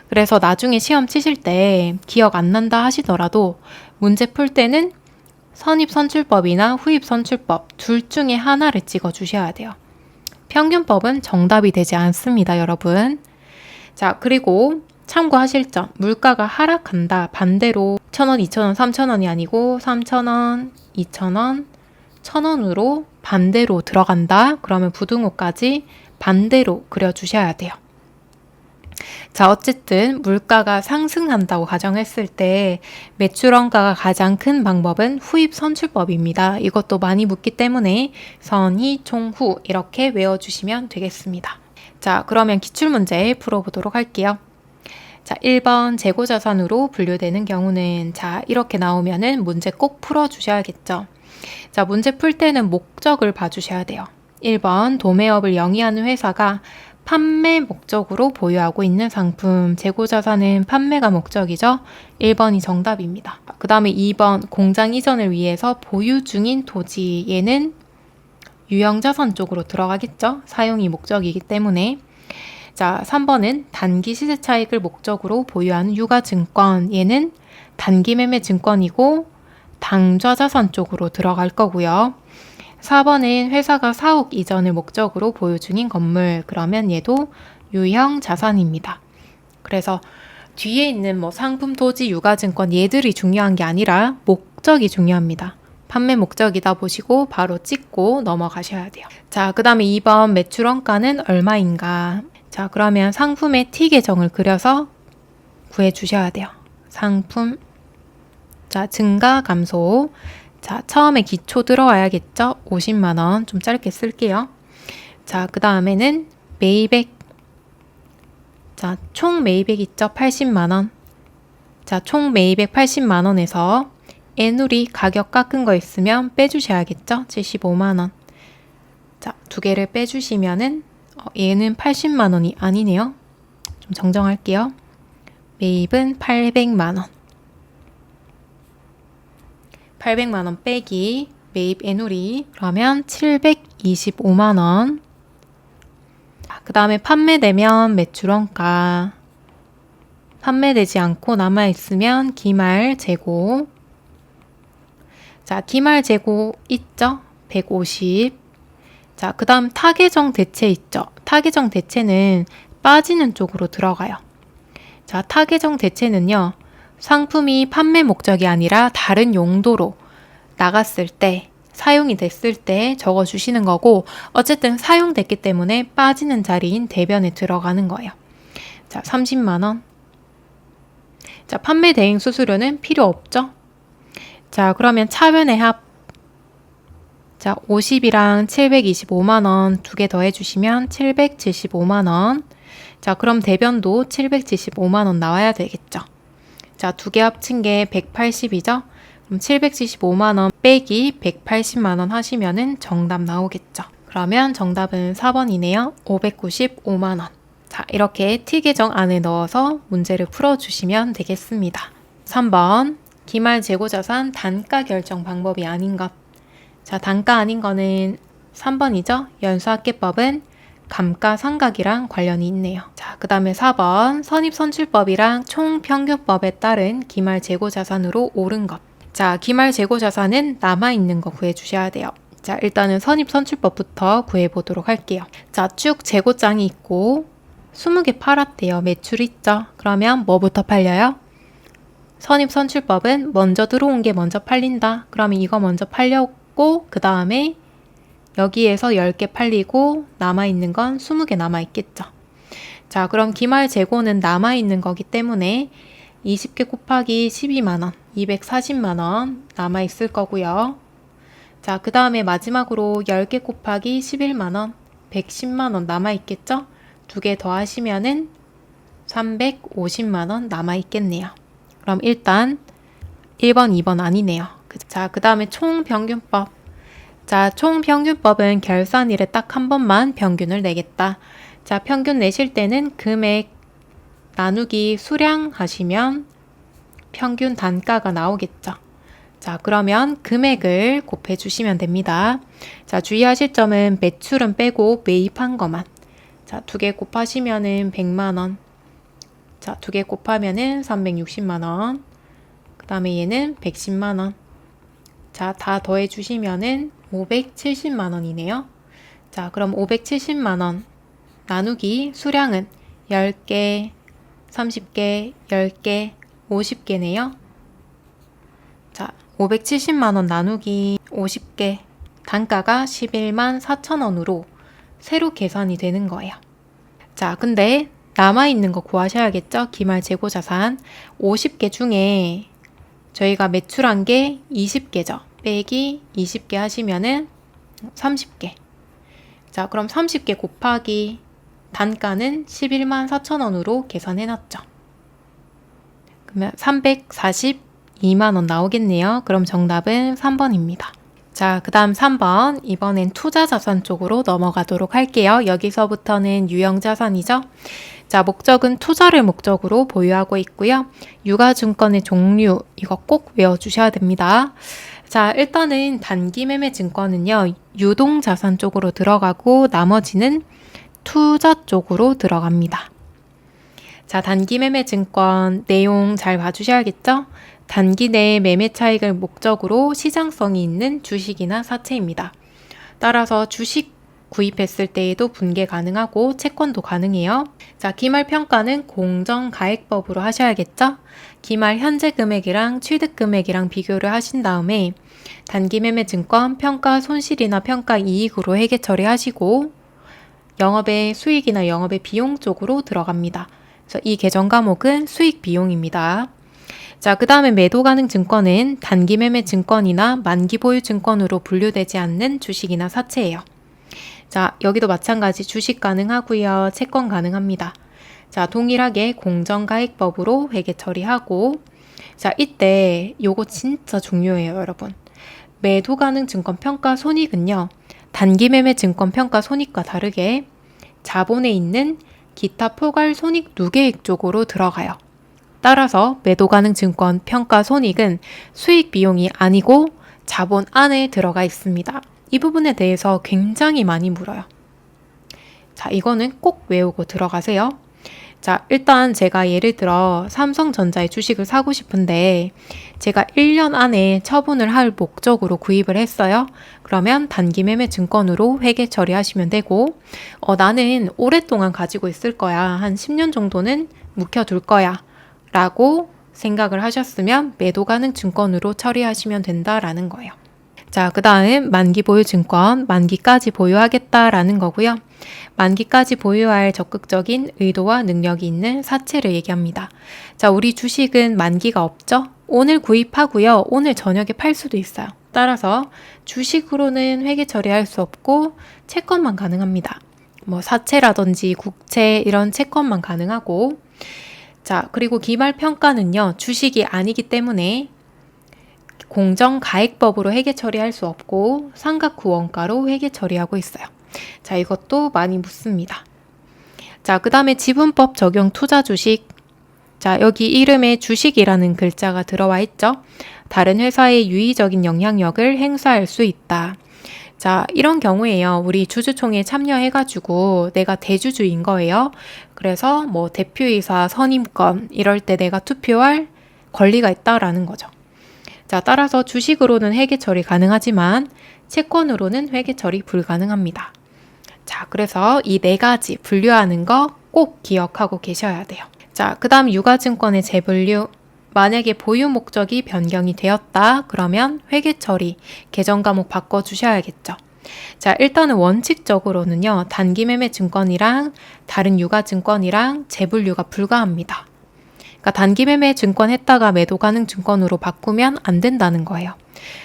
그래서 나중에 시험 치실 때 기억 안 난다 하시더라도 문제 풀 때는 선입선출법이나 후입선출법 둘 중에 하나를 찍어 주셔야 돼요. 평균법은 정답이 되지 않습니다, 여러분. 자, 그리고 참고하실 점. 물가가 하락한다. 반대로 1,000원, 2,000원, 3,000원이 아니고 3,000원, 2,000원, 1,000원으로 반대로 들어간다. 그러면 부등호까지 반대로 그려주셔야 돼요. 자, 어쨌든 물가가 상승한다고 가정했을 때 매출원가가 가장 큰 방법은 후입선출법입니다. 이것도 많이 묻기 때문에 선희, 총, 후 이렇게 외워주시면 되겠습니다. 자, 그러면 기출문제 풀어보도록 할게요. 자, 1번 재고자산으로 분류되는 경우는 자, 이렇게 나오면은 문제 꼭 풀어주셔야겠죠. 자, 문제 풀 때는 목적을 봐주셔야 돼요. 1번 도매업을 영위하는 회사가 판매 목적으로 보유하고 있는 상품, 재고자산은 판매가 목적이죠. 1번이 정답입니다. 그 다음에 2번 공장 이전을 위해서 보유 중인 토지, 얘는 유형자산 쪽으로 들어가겠죠. 사용이 목적이기 때문에. 자, 3번은 단기 시세차익을 목적으로 보유하는 유가증권, 얘는 단기 매매 증권이고 당좌자산 쪽으로 들어갈 거고요. 4번은 회사가 사옥 이전을 목적으로 보유 중인 건물, 그러면 얘도 유형 자산입니다. 그래서 뒤에 있는 뭐 상품, 토지, 유가증권 얘들이 중요한 게 아니라 목적이 중요합니다. 판매 목적이다 보시고 바로 찍고 넘어가셔야 돼요. 자, 그 다음에 2번 매출원가는 얼마인가? 자, 그러면 상품의 T 계정을 그려서 구해주셔야 돼요. 상품, 자, 증가, 감소. 자, 처음에 기초 들어와야겠죠? 50만원. 좀 짧게 쓸게요. 자, 그 다음에는 매입액. 자, 총 매입액 있죠? 80만원. 자, 총 매입액 80만원에서 애누리 가격 깎은 거 있으면 빼주셔야겠죠? 75만원. 자, 두 개를 빼주시면은 얘는 80만원이 아니네요. 좀 정정할게요. 매입은 800만원. 800만원 빼기 매입 애누리 그러면 725만원. 그 다음에 판매되면 매출원가, 판매되지 않고 남아있으면 기말 재고. 자, 기말 재고 있죠? 150. 자, 그 다음 타계정 대체 있죠? 타계정 대체는 빠지는 쪽으로 들어가요. 자, 타계정 대체는요, 상품이 판매 목적이 아니라 다른 용도로 나갔을 때, 사용이 됐을 때 적어주시는 거고, 어쨌든 사용됐기 때문에 빠지는 자리인 대변에 들어가는 거예요. 자, 30만원. 자, 판매 대행 수수료는 필요 없죠? 자, 그러면 차변의 합. 자, 50이랑 725만원 두 개 더 해주시면 775만원. 자, 그럼 대변도 775만원 나와야 되겠죠. 자, 두 개 합친 게 180이죠? 그럼 775만원 빼기 180만원 하시면은 정답 나오겠죠. 그러면 정답은 4번이네요. 595만원. 자, 이렇게 T 계정 안에 넣어서 문제를 풀어주시면 되겠습니다. 3번, 기말 재고자산 단가 결정 방법이 아닌 것. 자, 단가 아닌 거는 3번이죠. 연수합계법은 감가상각이랑 관련이 있네요. 자, 그 다음에 4번, 선입선출법이랑 총평균법에 따른 기말 재고자산으로 옳은 것. 자, 기말 재고자산은 남아있는 거 구해주셔야 돼요. 자, 일단은 선입선출법부터 구해보도록 할게요. 자, 쭉 재고장이 있고 20개 팔았대요. 매출 있죠? 그러면 뭐부터 팔려요? 선입선출법은 먼저 들어온 게 먼저 팔린다. 그러면 이거 먼저 팔렸고 그 다음에 여기에서 10개 팔리고 남아있는 건 20개 남아있겠죠. 자, 그럼 기말 재고는 남아있는 거기 때문에 20개 곱하기 12만원, 240만원 남아있을 거고요. 자, 그 다음에 마지막으로 10개 곱하기 11만원, 110만원 남아있겠죠? 2개 더 하시면은 350만원 남아있겠네요. 그럼 일단 1번, 2번 아니네요. 자, 그 다음에 총평균법. 자, 총평균법은 결산일에 딱 한 번만 평균을 내겠다. 자, 평균 내실 때는 금액 나누기 수량 하시면 평균 단가가 나오겠죠. 자, 그러면 금액을 곱해 주시면 됩니다. 자, 주의하실 점은 매출은 빼고 매입한 것만. 자, 2개 곱하시면은 100만원. 자, 2개 곱하면은 360만원. 그 다음에 얘는 110만원. 자, 다 더해 주시면은 570만원이네요. 자, 그럼 570만원 나누기 수량은 10개, 30개, 10개, 50개네요. 자, 570만원 나누기 50개, 단가가 11만 4천원으로 새로 계산이 되는 거예요. 자, 근데 남아있는 거 구하셔야겠죠? 기말 재고자산 50개 중에 저희가 매출한 게 20개죠. 빼기 20개 하시면은 30개. 자, 그럼 30개 곱하기 단가는 11만 4천원으로 계산해놨죠. 그러면 342만원 나오겠네요. 그럼 정답은 3번입니다. 자, 그 다음 3번. 이번엔 투자자산 쪽으로 넘어가도록 할게요. 여기서부터는 유형자산이죠. 자, 목적은 투자를 목적으로 보유하고 있고요. 유가증권의 종류, 이거 꼭 외워주셔야 됩니다. 자, 일단은 단기매매 증권은요, 유동자산 쪽으로 들어가고 나머지는 투자 쪽으로 들어갑니다. 자, 단기매매 증권 내용 잘 봐주셔야겠죠? 단기 내에 매매 차익을 목적으로 시장성이 있는 주식이나 사채입니다. 따라서 주식 구입했을 때에도 분개 가능하고 채권도 가능해요. 자, 기말 평가는 공정가액법으로 하셔야겠죠? 기말 현재 금액이랑 취득 금액이랑 비교를 하신 다음에 단기매매 증권 평가 손실이나 평가 이익으로 회계 처리하시고 영업의 수익이나 영업의 비용 쪽으로 들어갑니다. 그래서 이 계정 과목은 수익 비용입니다. 자, 그 다음에 매도 가능 증권은 단기 매매 증권이나 만기 보유 증권으로 분류되지 않는 주식이나 사채예요. 자, 여기도 마찬가지 주식 가능하고요. 채권 가능합니다. 자, 동일하게 공정가액법으로 회계 처리하고 자, 이때 요거 진짜 중요해요, 여러분. 매도 가능 증권 평가 손익은요. 단기 매매 증권 평가 손익과 다르게 자본에 있는 기타 포괄 손익 누계액 쪽으로 들어가요. 따라서 매도 가능 증권 평가 손익은 수익 비용이 아니고 자본 안에 들어가 있습니다. 이 부분에 대해서 굉장히 많이 물어요. 자, 이거는 꼭 외우고 들어가세요. 자, 일단 제가 예를 들어 삼성전자의 주식을 사고 싶은데 제가 1년 안에 처분을 할 목적으로 구입을 했어요. 그러면 단기 매매 증권으로 회계 처리하시면 되고 나는 오랫동안 가지고 있을 거야. 한 10년 정도는 묵혀둘 거야. 라고 생각을 하셨으면 매도 가능 증권으로 처리하시면 된다라는 거예요. 자, 그 다음 만기 보유 증권, 만기까지 보유하겠다라는 거고요. 만기까지 보유할 적극적인 의도와 능력이 있는 사채를 얘기합니다. 자, 우리 주식은 만기가 없죠? 오늘 구입하고요. 오늘 저녁에 팔 수도 있어요. 따라서 주식으로는 회계 처리할 수 없고 채권만 가능합니다. 뭐 사채라든지 국채 이런 채권만 가능하고 자, 그리고 기말평가는요. 주식이 아니기 때문에 공정가액법으로 회계 처리할 수 없고 삼각후 원가로 회계 처리하고 있어요. 자, 이것도 많이 묻습니다. 자, 그 다음에 지분법 적용 투자 주식. 자, 여기 이름에 주식이라는 글자가 들어와 있죠. 다른 회사에 유의적인 영향력을 행사할 수 있다. 자, 이런 경우에요. 우리 주주총회에 참여해가지고 내가 대주주인 거예요. 그래서 뭐 대표이사 선임권 이럴 때 내가 투표할 권리가 있다라는 거죠. 자, 따라서 주식으로는 회계 처리 가능하지만 채권으로는 회계 처리 불가능합니다. 자, 그래서 이 네 가지 분류하는 거 꼭 기억하고 계셔야 돼요. 자, 그 다음 유가증권의 재분류. 만약에 보유 목적이 변경이 되었다. 그러면 회계 처리, 계정 과목 바꿔주셔야겠죠. 자, 일단은 원칙적으로는요. 단기 매매 증권이랑 다른 유가증권이랑 재분류가 불가합니다. 그러니까 단기 매매 증권 했다가 매도 가능 증권으로 바꾸면 안 된다는 거예요.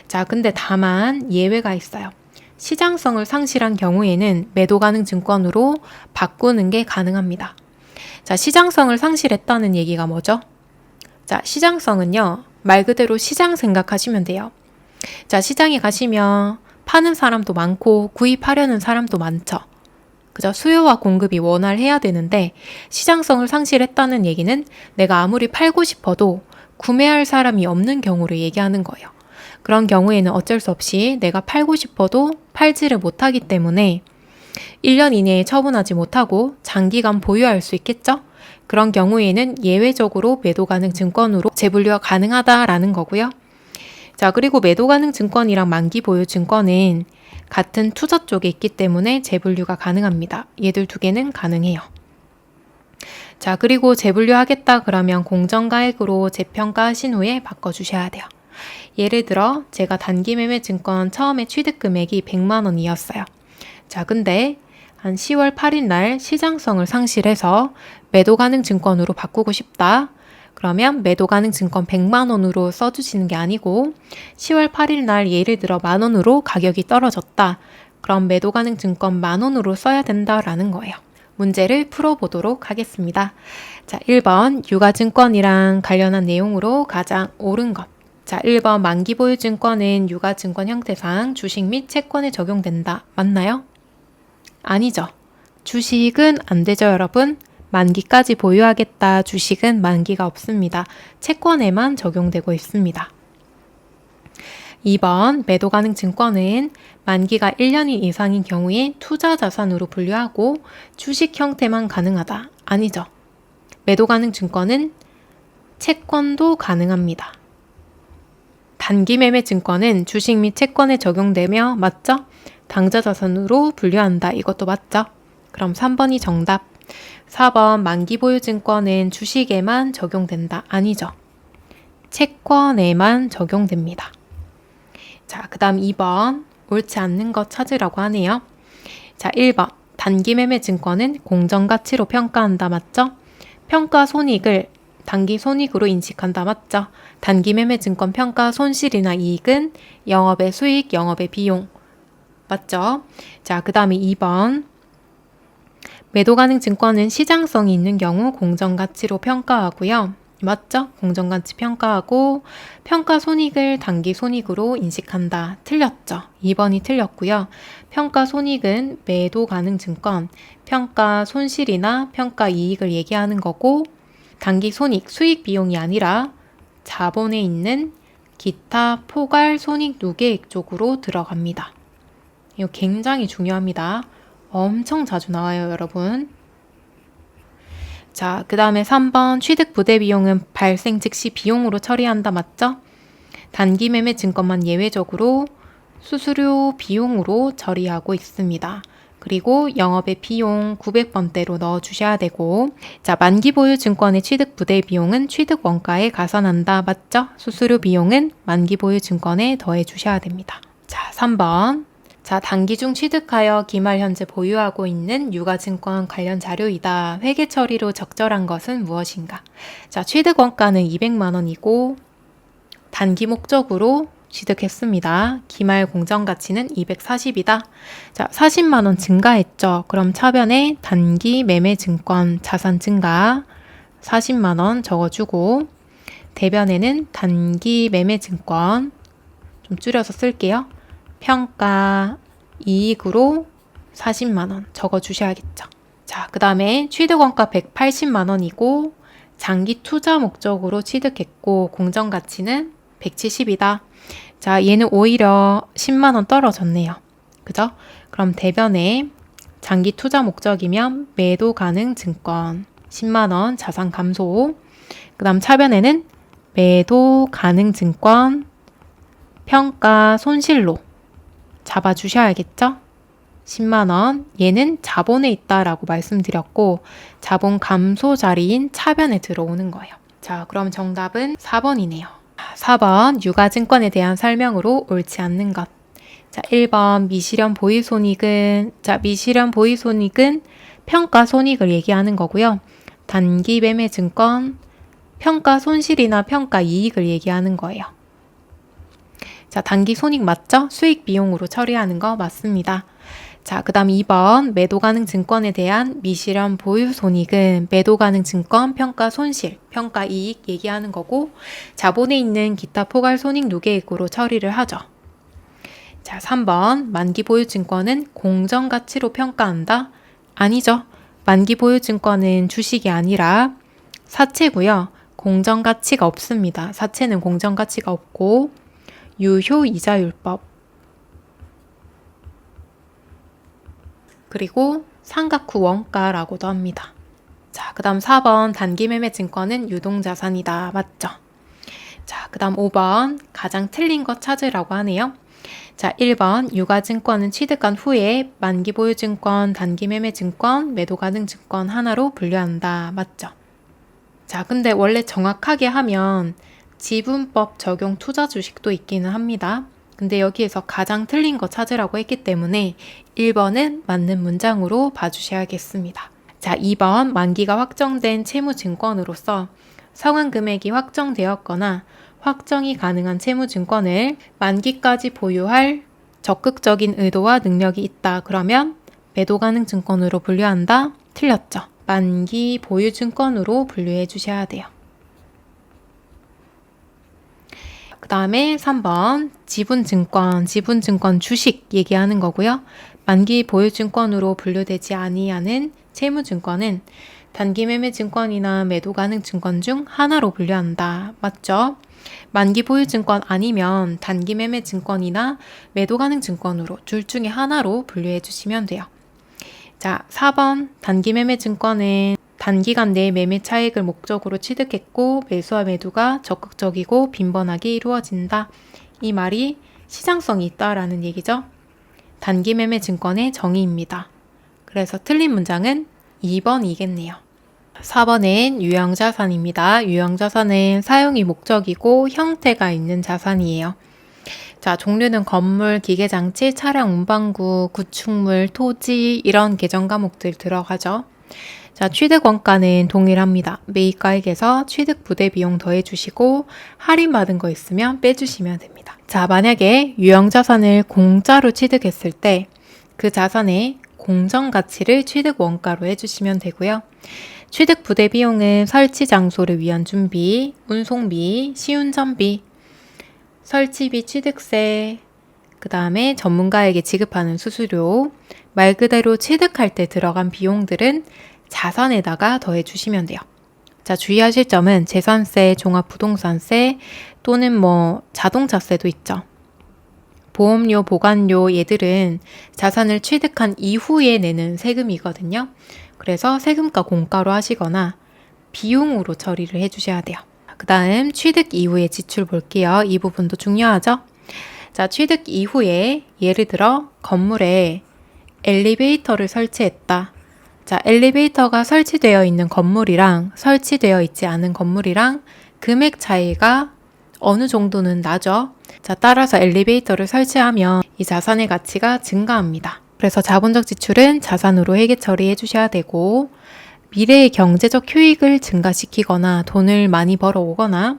자, 근데 다만 예외가 있어요. 시장성을 상실한 경우에는 매도 가능 증권으로 바꾸는 게 가능합니다. 자, 시장성을 상실했다는 얘기가 뭐죠? 자, 시장성은요, 말 그대로 시장 생각하시면 돼요. 자, 시장에 가시면 파는 사람도 많고 구입하려는 사람도 많죠. 그죠? 수요와 공급이 원활해야 되는데 시장성을 상실했다는 얘기는 내가 아무리 팔고 싶어도 구매할 사람이 없는 경우를 얘기하는 거예요. 그런 경우에는 어쩔 수 없이 내가 팔고 싶어도 팔지를 못하기 때문에 1년 이내에 처분하지 못하고 장기간 보유할 수 있겠죠? 그런 경우에는 예외적으로 매도 가능 증권으로 재분류가 가능하다라는 거고요. 자, 그리고 매도 가능 증권이랑 만기 보유 증권은 같은 투자 쪽에 있기 때문에 재분류가 가능합니다. 얘들 두 개는 가능해요. 자, 그리고 재분류하겠다 그러면 공정가액으로 재평가하신 후에 바꿔주셔야 돼요. 예를 들어 제가 단기 매매 증권 처음에 취득 금액이 100만 원이었어요. 자, 근데 한 10월 8일 날 시장성을 상실해서 매도 가능 증권으로 바꾸고 싶다. 그러면 매도 가능 증권 100만 원으로 써주시는 게 아니고 10월 8일 날 예를 들어 만 원으로 가격이 떨어졌다. 그럼 매도 가능 증권 만 원으로 써야 된다라는 거예요. 문제를 풀어보도록 하겠습니다. 자, 1번 유가증권이랑 관련한 내용으로 가장 옳은 것. 자, 1번 만기보유증권은 유가증권 형태상 주식 및 채권에 적용된다. 맞나요? 아니죠. 주식은 안 되죠, 여러분. 만기까지 보유하겠다. 주식은 만기가 없습니다. 채권에만 적용되고 있습니다. 2번 매도 가능 증권은 만기가 1년이 이상인 경우에 투자 자산으로 분류하고 주식 형태만 가능하다. 아니죠. 매도 가능 증권은 채권도 가능합니다. 단기 매매 증권은 주식 및 채권에 적용되며 맞죠? 당좌 자산으로 분류한다. 이것도 맞죠? 그럼 3번이 정답. 4번 만기 보유 증권은 주식에만 적용된다. 아니죠. 채권에만 적용됩니다. 자, 그 다음 2번 옳지 않는 것 찾으라고 하네요. 자, 1번 단기 매매 증권은 공정가치로 평가한다. 맞죠? 평가 손익을 단기 손익으로 인식한다. 맞죠? 단기 매매 증권 평가 손실이나 이익은 영업의 수익, 영업의 비용. 맞죠? 자, 그 다음에 2번 매도 가능 증권은 시장성이 있는 경우 공정가치로 평가하고요. 맞죠? 공정가치 평가하고 평가 손익을 단기 손익으로 인식한다. 틀렸죠? 2번이 틀렸고요. 평가 손익은 매도 가능 증권, 평가 손실이나 평가 이익을 얘기하는 거고 단기 손익, 수익 비용이 아니라 자본에 있는 기타 포괄 손익 누계액 쪽으로 들어갑니다. 이거 굉장히 중요합니다. 엄청 자주 나와요, 여러분. 자, 그 다음에 3번 취득 부대 비용은 발생 즉시 비용으로 처리한다. 맞죠? 단기 매매 증권만 예외적으로 수수료 비용으로 처리하고 있습니다. 그리고 영업의 비용 900번대로 넣어주셔야 되고 자, 만기 보유 증권의 취득 부대 비용은 취득 원가에 가산한다. 맞죠? 수수료 비용은 만기 보유 증권에 더해주셔야 됩니다. 자, 3번 자, 단기 중 취득하여 기말 현재 보유하고 있는 유가증권 관련 자료이다. 회계 처리로 적절한 것은 무엇인가? 자, 취득 원가는 200만 원이고 단기 목적으로 취득했습니다. 기말 공정가치는 240이다. 자, 40만 원 증가했죠. 그럼 차변에 단기 매매 증권 자산 증가 40만 원 적어주고 대변에는 단기 매매 증권 좀 줄여서 쓸게요. 평가 이익으로 40만 원 적어주셔야겠죠. 자, 그 다음에 취득원가 180만 원이고 장기 투자 목적으로 취득했고 공정가치는 170이다. 자, 얘는 오히려 10만 원 떨어졌네요. 그죠? 그럼 대변에 장기 투자 목적이면 매도 가능 증권 10만 원 자산 감소. 그 다음 차변에는 매도 가능 증권 평가 손실로 잡아주셔야겠죠? 10만 원. 얘는 자본에 있다라고 말씀드렸고 자본 감소 자리인 차변에 들어오는 거예요. 자, 그럼 정답은 4번이네요. 4번 유가증권에 대한 설명으로 옳지 않는 것. 자, 1번 미실현 보유손익은 미실현 보유손익은 평가 손익을 얘기하는 거고요. 단기 매매 증권 평가 손실이나 평가 이익을 얘기하는 거예요. 자, 단기 손익 맞죠? 수익 비용으로 처리하는 거 맞습니다. 자, 그 다음 2번 매도 가능 증권에 대한 미실현 보유 손익은 매도 가능 증권 평가 손실, 평가 이익 얘기하는 거고 자본에 있는 기타 포괄 손익 누계액으로 처리를 하죠. 자, 3번 만기 보유 증권은 공정 가치로 평가한다? 아니죠. 만기 보유 증권은 주식이 아니라 사채고요. 공정 가치가 없습니다. 사채는 공정 가치가 없고 유효 이자율법 그리고 상각 후 원가라고도 합니다. 자, 그 다음 4번 단기 매매 증권은 유동자산이다. 맞죠? 자, 그 다음 5번 가장 틀린 것 찾으라고 하네요. 자, 1번 유가증권은 취득한 후에 만기 보유 증권, 단기 매매 증권, 매도 가능 증권 하나로 분류한다. 맞죠? 자, 근데 원래 정확하게 하면 지분법 적용 투자 주식도 있기는 합니다. 근데 여기에서 가장 틀린 거 찾으라고 했기 때문에 1번은 맞는 문장으로 봐주셔야겠습니다. 자, 2번 만기가 확정된 채무증권으로서 상환 금액이 확정되었거나 확정이 가능한 채무증권을 만기까지 보유할 적극적인 의도와 능력이 있다. 그러면 매도 가능 증권으로 분류한다? 틀렸죠. 만기 보유 증권으로 분류해 주셔야 돼요. 그 다음에 3번 지분증권 주식 얘기하는 거고요. 만기 보유증권으로 분류되지 아니하는 채무증권은 단기 매매 증권이나 매도 가능 증권 중 하나로 분류한다. 맞죠? 만기 보유증권 아니면 단기 매매 증권이나 매도 가능 증권으로 둘 중에 하나로 분류해 주시면 돼요. 자, 4번 단기 매매 증권은 단기간 내에 매매 차익을 목적으로 취득했고 매수와 매도가 적극적이고 빈번하게 이루어진다. 이 말이 시장성이 있다라는 얘기죠. 단기 매매 증권의 정의입니다. 그래서 틀린 문장은 2번이겠네요. 4번은 유형자산입니다. 유형자산은 사용이 목적이고 형태가 있는 자산이에요. 자, 종류는 건물, 기계장치, 차량 운반구, 구축물, 토지 이런 계정 과목들 들어가죠. 자, 취득 원가는 동일합니다. 매입가액에서 취득 부대 비용 더해주시고 할인받은 거 있으면 빼주시면 됩니다. 자, 만약에 유형자산을 공짜로 취득했을 때 그 자산의 공정가치를 취득 원가로 해주시면 되고요. 취득 부대 비용은 설치 장소를 위한 준비, 운송비, 시운전비, 설치비, 취득세, 그 다음에 전문가에게 지급하는 수수료, 말 그대로 취득할 때 들어간 비용들은 자산에다가 더해 주시면 돼요. 자, 주의하실 점은 재산세, 종합부동산세 또는 자동차세도 있죠. 보험료, 보관료 얘들은 자산을 취득한 이후에 내는 세금이거든요. 그래서 세금과 공가로 하시거나 비용으로 처리를 해주셔야 돼요. 그 다음 취득 이후의 지출 볼게요. 이 부분도 중요하죠. 자, 취득 이후에 예를 들어 건물에 엘리베이터를 설치했다. 자, 엘리베이터가 설치되어 있는 건물이랑 설치되어 있지 않은 건물이랑 금액 차이가 어느 정도는 나죠. 자, 따라서 엘리베이터를 설치하면 이 자산의 가치가 증가합니다. 그래서 자본적 지출은 자산으로 회계 처리해 주셔야 되고 미래의 경제적 효익을 증가시키거나 돈을 많이 벌어오거나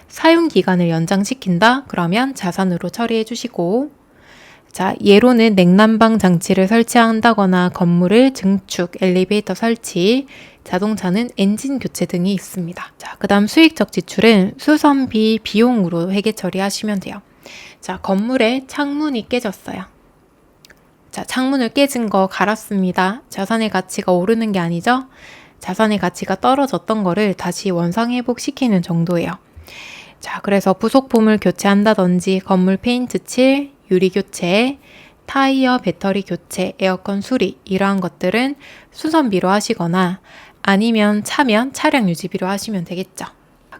사용 기간을 연장시킨다? 그러면 자산으로 처리해 주시고 자, 예로는 냉난방 장치를 설치한다거나 건물을 증축, 엘리베이터 설치, 자동차는 엔진 교체 등이 있습니다. 자, 그 다음 수익적 지출은 수선비, 비용으로 회계 처리하시면 돼요. 자, 건물에 창문이 깨졌어요. 자, 창문을 깨진 거 갈았습니다. 자산의 가치가 오르는 게 아니죠? 자산의 가치가 떨어졌던 거를 다시 원상회복시키는 정도예요. 자, 그래서 부속품을 교체한다든지 건물 페인트 칠, 유리 교체, 타이어, 배터리 교체, 에어컨 수리 이러한 것들은 수선비로 하시거나 아니면 차면 차량 유지비로 하시면 되겠죠.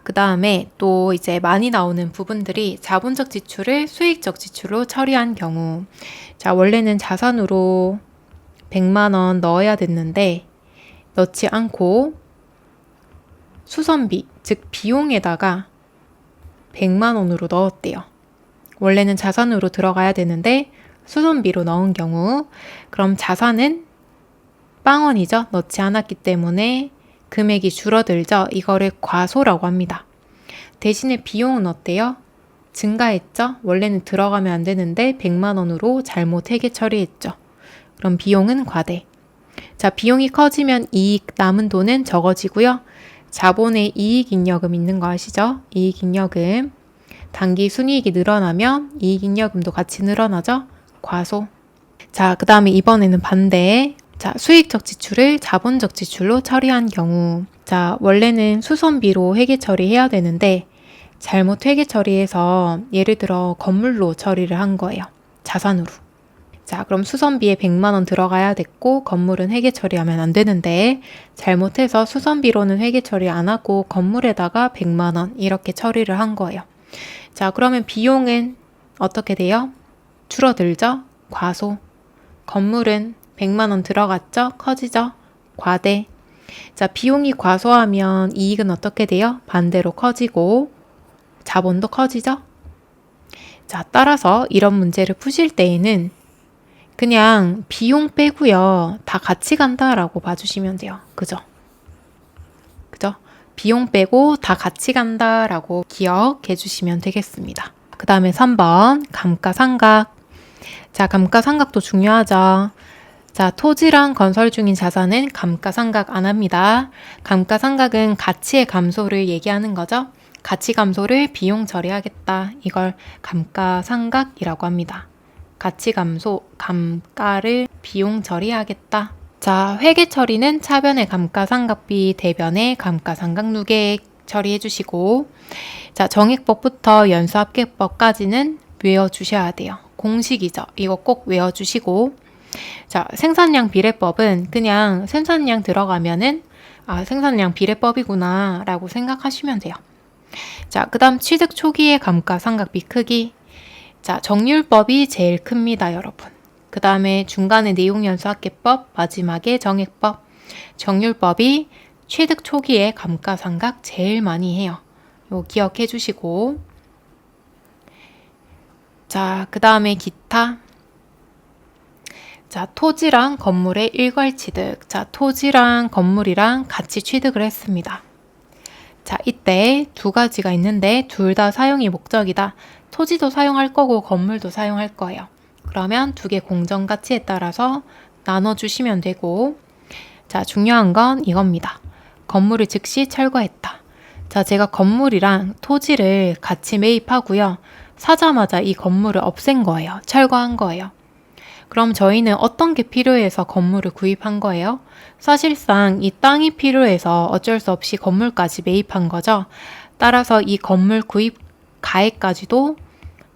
그 다음에 또 이제 많이 나오는 부분들이 자본적 지출을 수익적 지출로 처리한 경우. 자, 원래는 자산으로 100만 원 넣어야 됐는데 넣지 않고 수선비, 즉 비용에다가 100만 원으로 넣었대요. 원래는 자산으로 들어가야 되는데 수선비로 넣은 경우, 그럼 자산은 빵원이죠. 넣지 않았기 때문에 금액이 줄어들죠. 이거를 과소라고 합니다. 대신에 비용은 어때요? 증가했죠. 원래는 들어가면 안 되는데 100만 원으로 잘못 회계 처리했죠. 그럼 비용은 과대. 자, 비용이 커지면 이익 남은 돈은 적어지고요. 자본의 이익잉여금 있는 거 아시죠? 이익잉여금. 단기 순이익이 늘어나면 이익잉여금도 같이 늘어나죠? 과소. 자, 그 다음에 이번에는 반대. 자, 수익적 지출을 자본적 지출로 처리한 경우. 자, 원래는 수선비로 회계 처리해야 되는데 잘못 회계 처리해서 예를 들어 건물로 처리를 한 거예요. 자산으로. 자, 그럼 수선비에 100만 원 들어가야 됐고 건물은 회계 처리하면 안 되는데 잘못해서 수선비로는 회계 처리 안 하고 건물에다가 100만 원 이렇게 처리를 한 거예요. 자, 그러면 비용은 어떻게 돼요? 줄어들죠? 과소. 건물은 100만 원 들어갔죠? 커지죠? 과대. 자, 비용이 과소하면 이익은 어떻게 돼요? 반대로 커지고 자본도 커지죠? 자, 따라서 이런 문제를 푸실 때에는 그냥 비용 빼고요. 다 같이 간다라고 봐주시면 돼요. 그죠? 그죠? 비용 빼고 다 같이 간다라고 기억해 주시면 되겠습니다. 그 다음에 3번 감가상각. 자, 감가상각도 중요하죠. 자, 토지랑 건설 중인 자산은 감가상각 안 합니다. 감가상각은 가치의 감소를 얘기하는 거죠. 가치 감소를 비용 처리하겠다. 이걸 감가상각이라고 합니다. 가치 감소, 감가를 비용 처리하겠다. 자, 회계 처리는 차변의 감가상각비, 대변의 감가상각 누계액 처리해 주시고, 자, 정액법부터 연수합계법까지는 외워주셔야 돼요. 공식이죠. 이거 꼭 외워주시고, 자, 생산량 비례법은 그냥 생산량 들어가면은 아, 생산량 비례법이구나 라고 생각하시면 돼요. 자, 그 다음 취득 초기의 감가상각비 크기. 자, 정률법이 제일 큽니다, 여러분. 그 다음에 중간에 내용연수합계법, 마지막에 정액법. 정률법이 취득 초기에 감가상각 제일 많이 해요. 요 기억해 주시고. 자, 그 다음에 기타. 자, 토지랑 건물의 일괄취득. 자, 토지랑 건물이랑 같이 취득을 했습니다. 자, 이때 두 가지가 있는데 둘 다 사용이 목적이다. 토지도 사용할 거고 건물도 사용할 거예요. 그러면 두 개 공정가치에 따라서 나눠주시면 되고, 자, 중요한 건 이겁니다. 건물을 즉시 철거했다. 자, 제가 건물이랑 토지를 같이 매입하고요. 사자마자 이 건물을 없앤 거예요. 철거한 거예요. 그럼 저희는 어떤 게 필요해서 건물을 구입한 거예요? 사실상 이 땅이 필요해서 어쩔 수 없이 건물까지 매입한 거죠. 따라서 이 건물 구입 가액까지도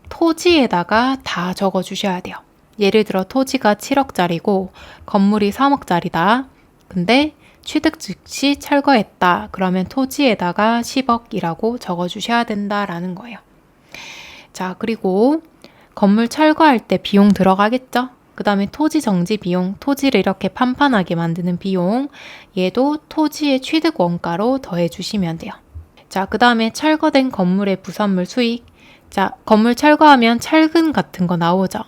토지에다가 다 적어 주셔야 돼요. 예를 들어 토지가 7억짜리고 건물이 3억짜리다. 근데 취득 즉시 철거했다. 그러면 토지에다가 10억이라고 적어 주셔야 된다라는 거예요. 자, 그리고 건물 철거할 때 비용 들어가겠죠? 그 다음에 토지 정지 비용, 토지를 이렇게 판판하게 만드는 비용, 얘도 토지의 취득 원가로 더해 주시면 돼요. 자, 그 다음에 철거된 건물의 부산물 수익. 자, 건물 철거하면 철근 같은 거 나오죠.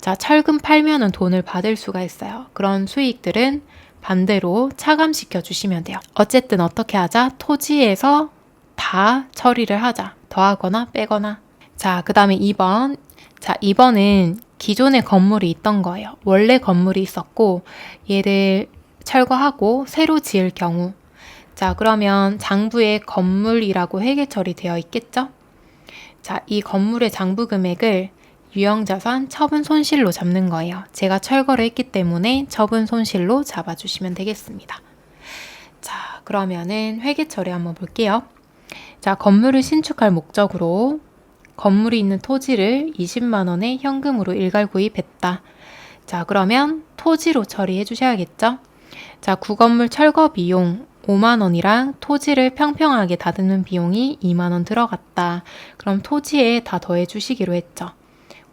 자, 철근 팔면은 돈을 받을 수가 있어요. 그런 수익들은 반대로 차감시켜 주시면 돼요. 어쨌든 어떻게 하자? 토지에서 다 처리를 하자. 더하거나 빼거나. 자, 그 다음에 2번. 자, 2번은 기존에 건물이 있던 거예요. 원래 건물이 있었고 얘를 철거하고 새로 지을 경우. 자, 그러면 장부에 건물이라고 회계 처리되어 있겠죠? 자, 이 건물의 장부 금액을 유형자산 처분 손실로 잡는 거예요. 제가 철거를 했기 때문에 처분 손실로 잡아주시면 되겠습니다. 자, 그러면은 회계 처리 한번 볼게요. 자, 건물을 신축할 목적으로 건물이 있는 토지를 20만 원에 현금으로 일괄 구입했다. 자, 그러면 토지로 처리해 주셔야겠죠? 자, 구건물 철거 비용 5만 원이랑 토지를 평평하게 다듬는 비용이 2만 원 들어갔다. 그럼 토지에 다 더해 주시기로 했죠.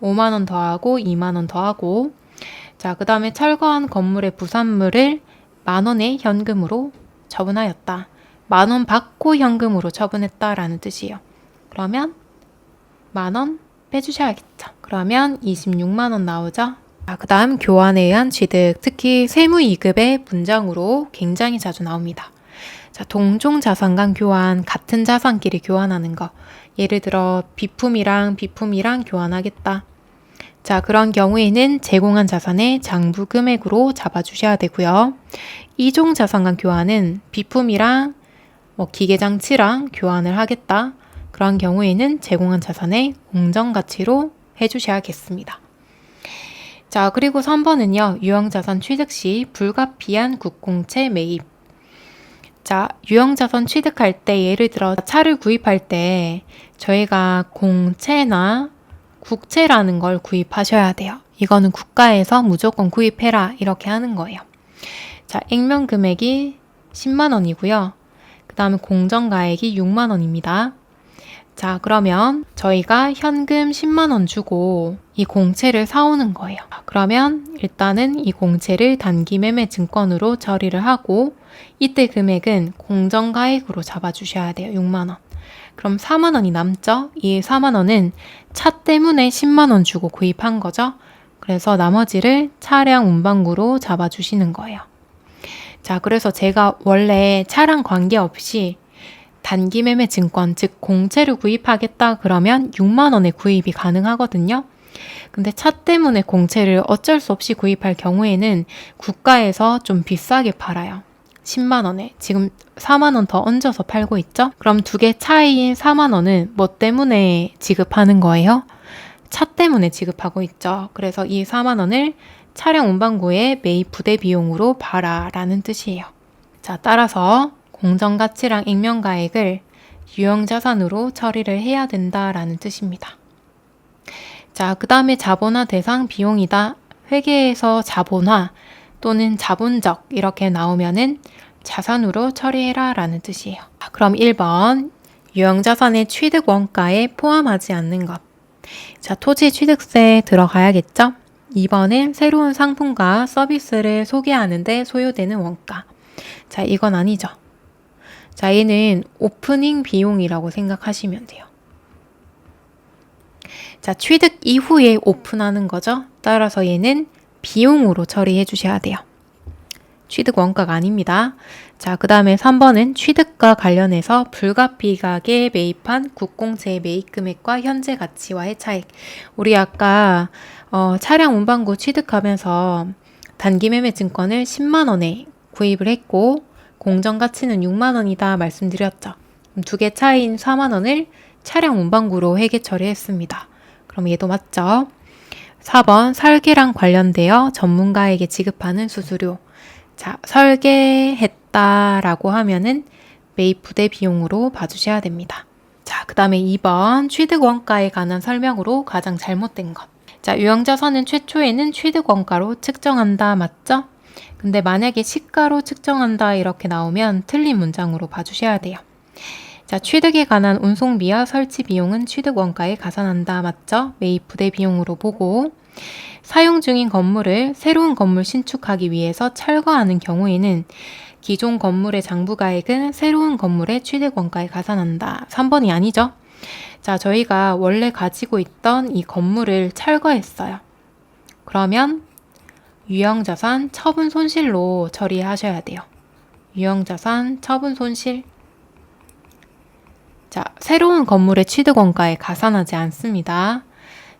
5만 원 더하고 2만 원 더하고, 자, 그 다음에 철거한 건물의 부산물을 만 원의 현금으로 처분하였다. 만 원 받고 현금으로 처분했다라는 뜻이에요. 그러면 만 원 빼주셔야겠죠. 그러면 26만 원 나오죠. 그 다음 교환에 의한 취득, 특히 세무이급의 문장으로 굉장히 자주 나옵니다. 자, 동종 자산 간 교환, 같은 자산끼리 교환하는 거. 예를 들어 비품이랑 비품이랑 교환하겠다. 자, 그런 경우에는 제공한 자산의 장부 금액으로 잡아주셔야 되고요. 이종 자산 간 교환은 비품이랑 기계장치랑 교환을 하겠다. 그런 경우에는 제공한 자산의 공정가치로 해주셔야겠습니다. 자, 그리고 3번은요. 유형자산 취득 시 불가피한 국공채 매입. 자, 유형자산 취득할 때 예를 들어 차를 구입할 때 저희가 공채나 국채라는 걸 구입하셔야 돼요. 이거는 국가에서 무조건 구입해라 이렇게 하는 거예요. 자, 액면 금액이 10만 원이고요. 그 다음에 공정가액이 6만 원입니다. 자, 그러면 저희가 현금 10만 원 주고 이 공채를 사오는 거예요. 그러면 일단은 이 공채를 단기매매 증권으로 처리를 하고 이때 금액은 공정가액으로 잡아주셔야 돼요. 6만 원. 그럼 4만 원이 남죠? 이 4만 원은 차 때문에 10만 원 주고 구입한 거죠. 그래서 나머지를 차량 운반구로 잡아주시는 거예요. 자, 그래서 제가 원래 차량 관계없이 단기매매 증권, 즉 공채를 구입하겠다 그러면 6만 원에 구입이 가능하거든요. 근데 차 때문에 공채를 어쩔 수 없이 구입할 경우에는 국가에서 좀 비싸게 팔아요. 10만 원에. 지금 4만 원 더 얹어서 팔고 있죠? 그럼 두 개 차이인 4만 원은 뭐 때문에 지급하는 거예요? 차 때문에 지급하고 있죠. 그래서 이 4만 원을 차량 운반구에 매입 부대 비용으로 봐라라는 뜻이에요. 자, 따라서 공정가치랑 액면가액을 유형자산으로 처리를 해야 된다라는 뜻입니다. 자, 그 다음에 자본화 대상 비용이다. 회계에서 자본화 또는 자본적 이렇게 나오면은 자산으로 처리해라 라는 뜻이에요. 그럼 1번 유형자산의 취득 원가에 포함하지 않는 것. 자, 토지 취득세 들어가야겠죠? 2번은 새로운 상품과 서비스를 소개하는데 소요되는 원가. 자, 이건 아니죠. 자, 얘는 오프닝 비용이라고 생각하시면 돼요. 자, 취득 이후에 오픈하는 거죠. 따라서 얘는 비용으로 처리해 주셔야 돼요. 취득 원가가 아닙니다. 자, 그 다음에 3번은 취득과 관련해서 불가피하게 매입한 국공채의 매입 금액과 현재 가치와의 차익. 우리 아까 차량 운반구 취득하면서 단기매매 증권을 10만 원에 구입을 했고 공정가치는 6만 원이다 말씀드렸죠. 두 개 차이인 4만 원을 차량 운반구로 회계 처리했습니다. 그럼 얘도 맞죠? 4번 설계랑 관련되어 전문가에게 지급하는 수수료. 자, 설계했다라고 하면은 매입 부대 비용으로 봐주셔야 됩니다. 자, 그 다음에 2번 취득 원가에 관한 설명으로 가장 잘못된 것. 자, 유형자산은 최초에는 취득 원가로 측정한다 맞죠? 근데 만약에 시가로 측정한다 이렇게 나오면 틀린 문장으로 봐주셔야 돼요. 자, 취득에 관한 운송비와 설치 비용은 취득 원가에 가산한다 맞죠? 매입 부대 비용으로 보고 사용 중인 건물을 새로운 건물 신축하기 위해서 철거하는 경우에는 기존 건물의 장부가액은 새로운 건물의 취득 원가에 가산한다. 3번이 아니죠? 자, 저희가 원래 가지고 있던 이 건물을 철거했어요. 그러면 유형자산 처분 손실로 처리하셔야 돼요. 유형자산 처분 손실. 자, 새로운 건물의 취득 원가에 가산하지 않습니다.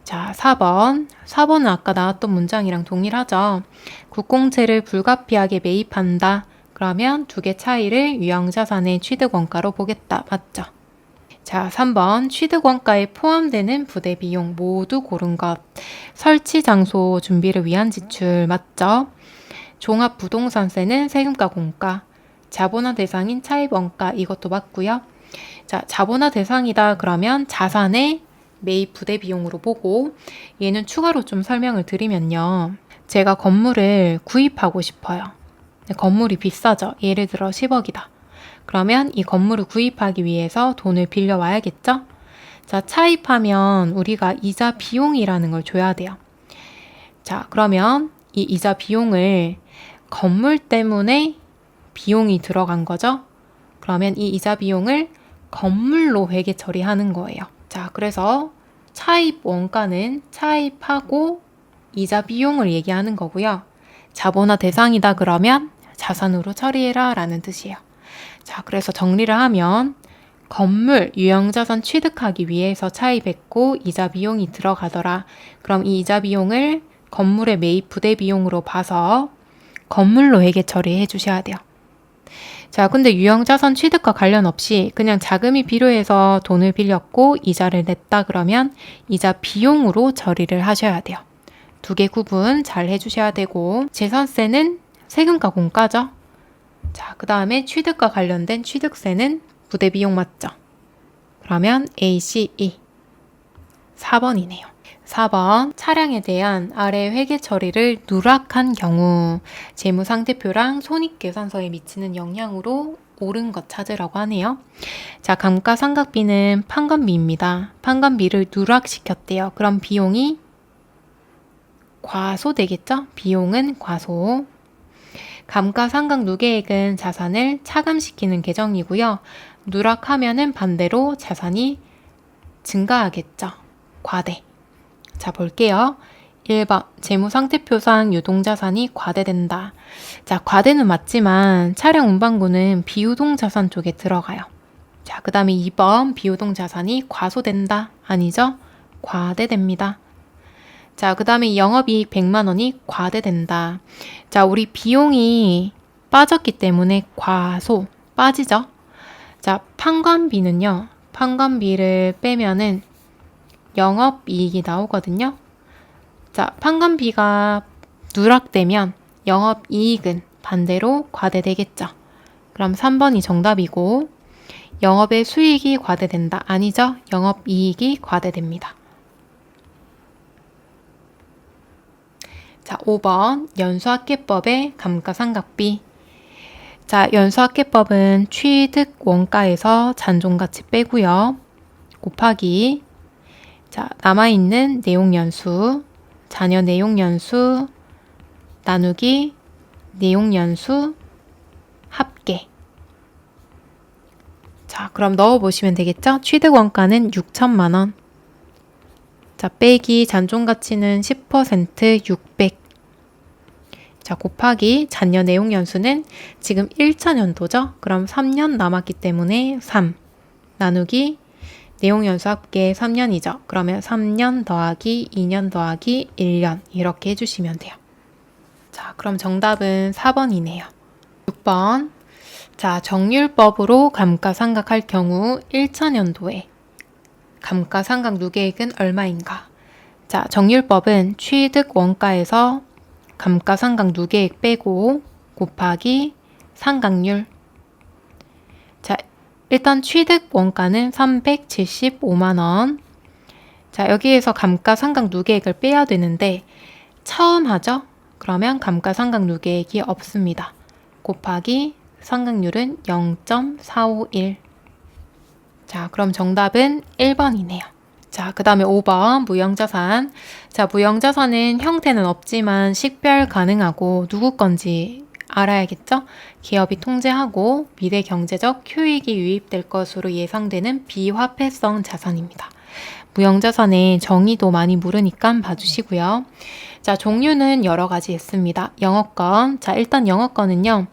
자, 4번. 4번은 아까 나왔던 문장이랑 동일하죠. 국공채를 불가피하게 매입한다. 그러면 두 개 차이를 유형자산의 취득 원가로 보겠다. 맞죠? 자, 3번 취득원가에 포함되는 부대 비용 모두 고른 것. 설치 장소 준비를 위한 지출 맞죠? 종합부동산세는 세금과 공가. 자본화 대상인 차입원가 이것도 맞고요. 자, 자본화 대상이다 그러면 자산의 매입 부대 비용으로 보고 얘는 추가로 좀 설명을 드리면요. 제가 건물을 구입하고 싶어요. 건물이 비싸죠. 예를 들어 10억이다. 그러면 이 건물을 구입하기 위해서 돈을 빌려와야겠죠? 자, 차입하면 우리가 이자 비용이라는 걸 줘야 돼요. 자, 그러면 이 이자 비용을 건물 때문에 비용이 들어간 거죠? 그러면 이 이자 비용을 건물로 회계 처리하는 거예요. 자, 그래서 차입 원가는 차입하고 이자 비용을 얘기하는 거고요. 자본화 대상이다 그러면 자산으로 처리해라 라는 뜻이에요. 자, 그래서 정리를 하면 건물 유형자산 취득하기 위해서 차입했고 이자 비용이 들어가더라. 그럼 이 이자 비용을 건물의 매입 부대 비용으로 봐서 건물로 회계 처리해 주셔야 돼요. 자, 근데 유형자산 취득과 관련 없이 그냥 자금이 필요해서 돈을 빌렸고 이자를 냈다 그러면 이자 비용으로 처리를 하셔야 돼요. 두 개 구분 잘 해주셔야 되고 재산세는 세금과 공가죠. 자, 그 다음에 취득과 관련된 취득세는 부대 비용 맞죠? 그러면 A, C, E 4번이네요. 4번 차량에 대한 아래 회계 처리를 누락한 경우 재무상태표랑 손익계산서에 미치는 영향으로 옳은 것 찾으라고 하네요. 자, 감가상각비는 판관비입니다. 판관비를 누락시켰대요. 그럼 비용이 과소되겠죠? 비용은 과소. 감가상각 누계액은 자산을 차감시키는 계정이고요. 누락하면은 반대로 자산이 증가하겠죠. 과대. 자, 볼게요. 1번 재무상태표상 유동자산이 과대된다. 자, 과대는 맞지만 차량 운반구는 비유동자산 쪽에 들어가요. 자, 그 다음에 2번 비유동자산이 과소된다. 아니죠? 과대됩니다. 자, 그 다음에 영업이익 100만 원이 과대된다. 자, 우리 비용이 빠졌기 때문에 과소 빠지죠? 자, 판관비는요. 판관비를 빼면은 영업이익이 나오거든요. 자, 판관비가 누락되면 영업이익은 반대로 과대되겠죠. 그럼 3번이 정답이고 영업의 수익이 과대된다. 아니죠? 영업이익이 과대됩니다. 자, 5번 연수합계법의 감가상각비. 자, 연수합계법은 취득 원가에서 잔존가치 빼고요. 곱하기 자, 남아있는 내용연수, 자녀 내용연수, 나누기 내용연수, 합계. 자, 그럼 넣어보시면 되겠죠? 취득원가는 6천만 원. 자, 빼기 잔존가치는 10% 600. 자, 곱하기 잔여 내용연수는 지금 1차년도죠? 그럼 3년 남았기 때문에 3. 나누기 내용연수 합계 3년이죠. 그러면 3년 더하기 2년 더하기 1년 이렇게 해주시면 돼요. 자, 그럼 정답은 4번이네요. 6번 자, 정률법으로 감가상각할 경우 1차년도에 감가상각 누계액은 얼마인가? 자, 정률법은 취득 원가에서 감가상각 누계액 빼고 곱하기 상각률. 자, 일단 취득 원가는 375만 원. 자, 여기에서 감가상각 누계액을 빼야 되는데 처음 하죠? 그러면 감가상각 누계액이 없습니다. 곱하기 상각률은 0.451. 자, 그럼 정답은 1번이네요. 자, 그 다음에 5번 무형자산. 자, 무형자산은 형태는 없지만 식별 가능하고 누구 건지 알아야겠죠? 기업이 통제하고 미래 경제적 효익이 유입될 것으로 예상되는 비화폐성 자산입니다. 무형자산의 정의도 많이 물으니까 봐주시고요. 자, 종류는 여러 가지 있습니다. 영업권. 자, 일단 영업권은요.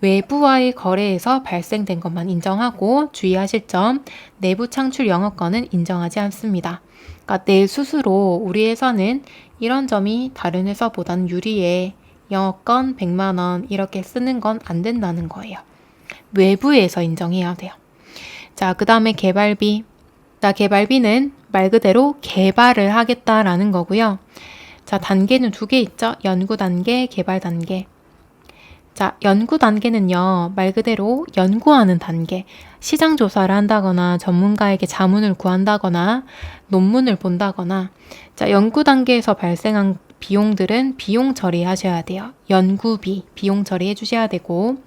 외부와의 거래에서 발생된 것만 인정하고 주의하실 점, 내부 창출 영업권은 인정하지 않습니다. 그러니까 내 스스로 우리 회사는 이런 점이 다른 회사보다는 유리해. 영업권 100만 원 이렇게 쓰는 건 안 된다는 거예요. 외부에서 인정해야 돼요. 자, 그 다음에 개발비. 자, 개발비는 말 그대로 개발을 하겠다라는 거고요. 자, 단계는 두 개 있죠. 연구 단계, 개발 단계. 자, 연구 단계는요, 말 그대로 연구하는 단계. 시장 조사를 한다거나 전문가에게 자문을 구한다거나 논문을 본다거나, 자, 연구 단계에서 발생한 비용들은 비용 처리하셔야 돼요. 연구비, 비용 처리해 주셔야 되고,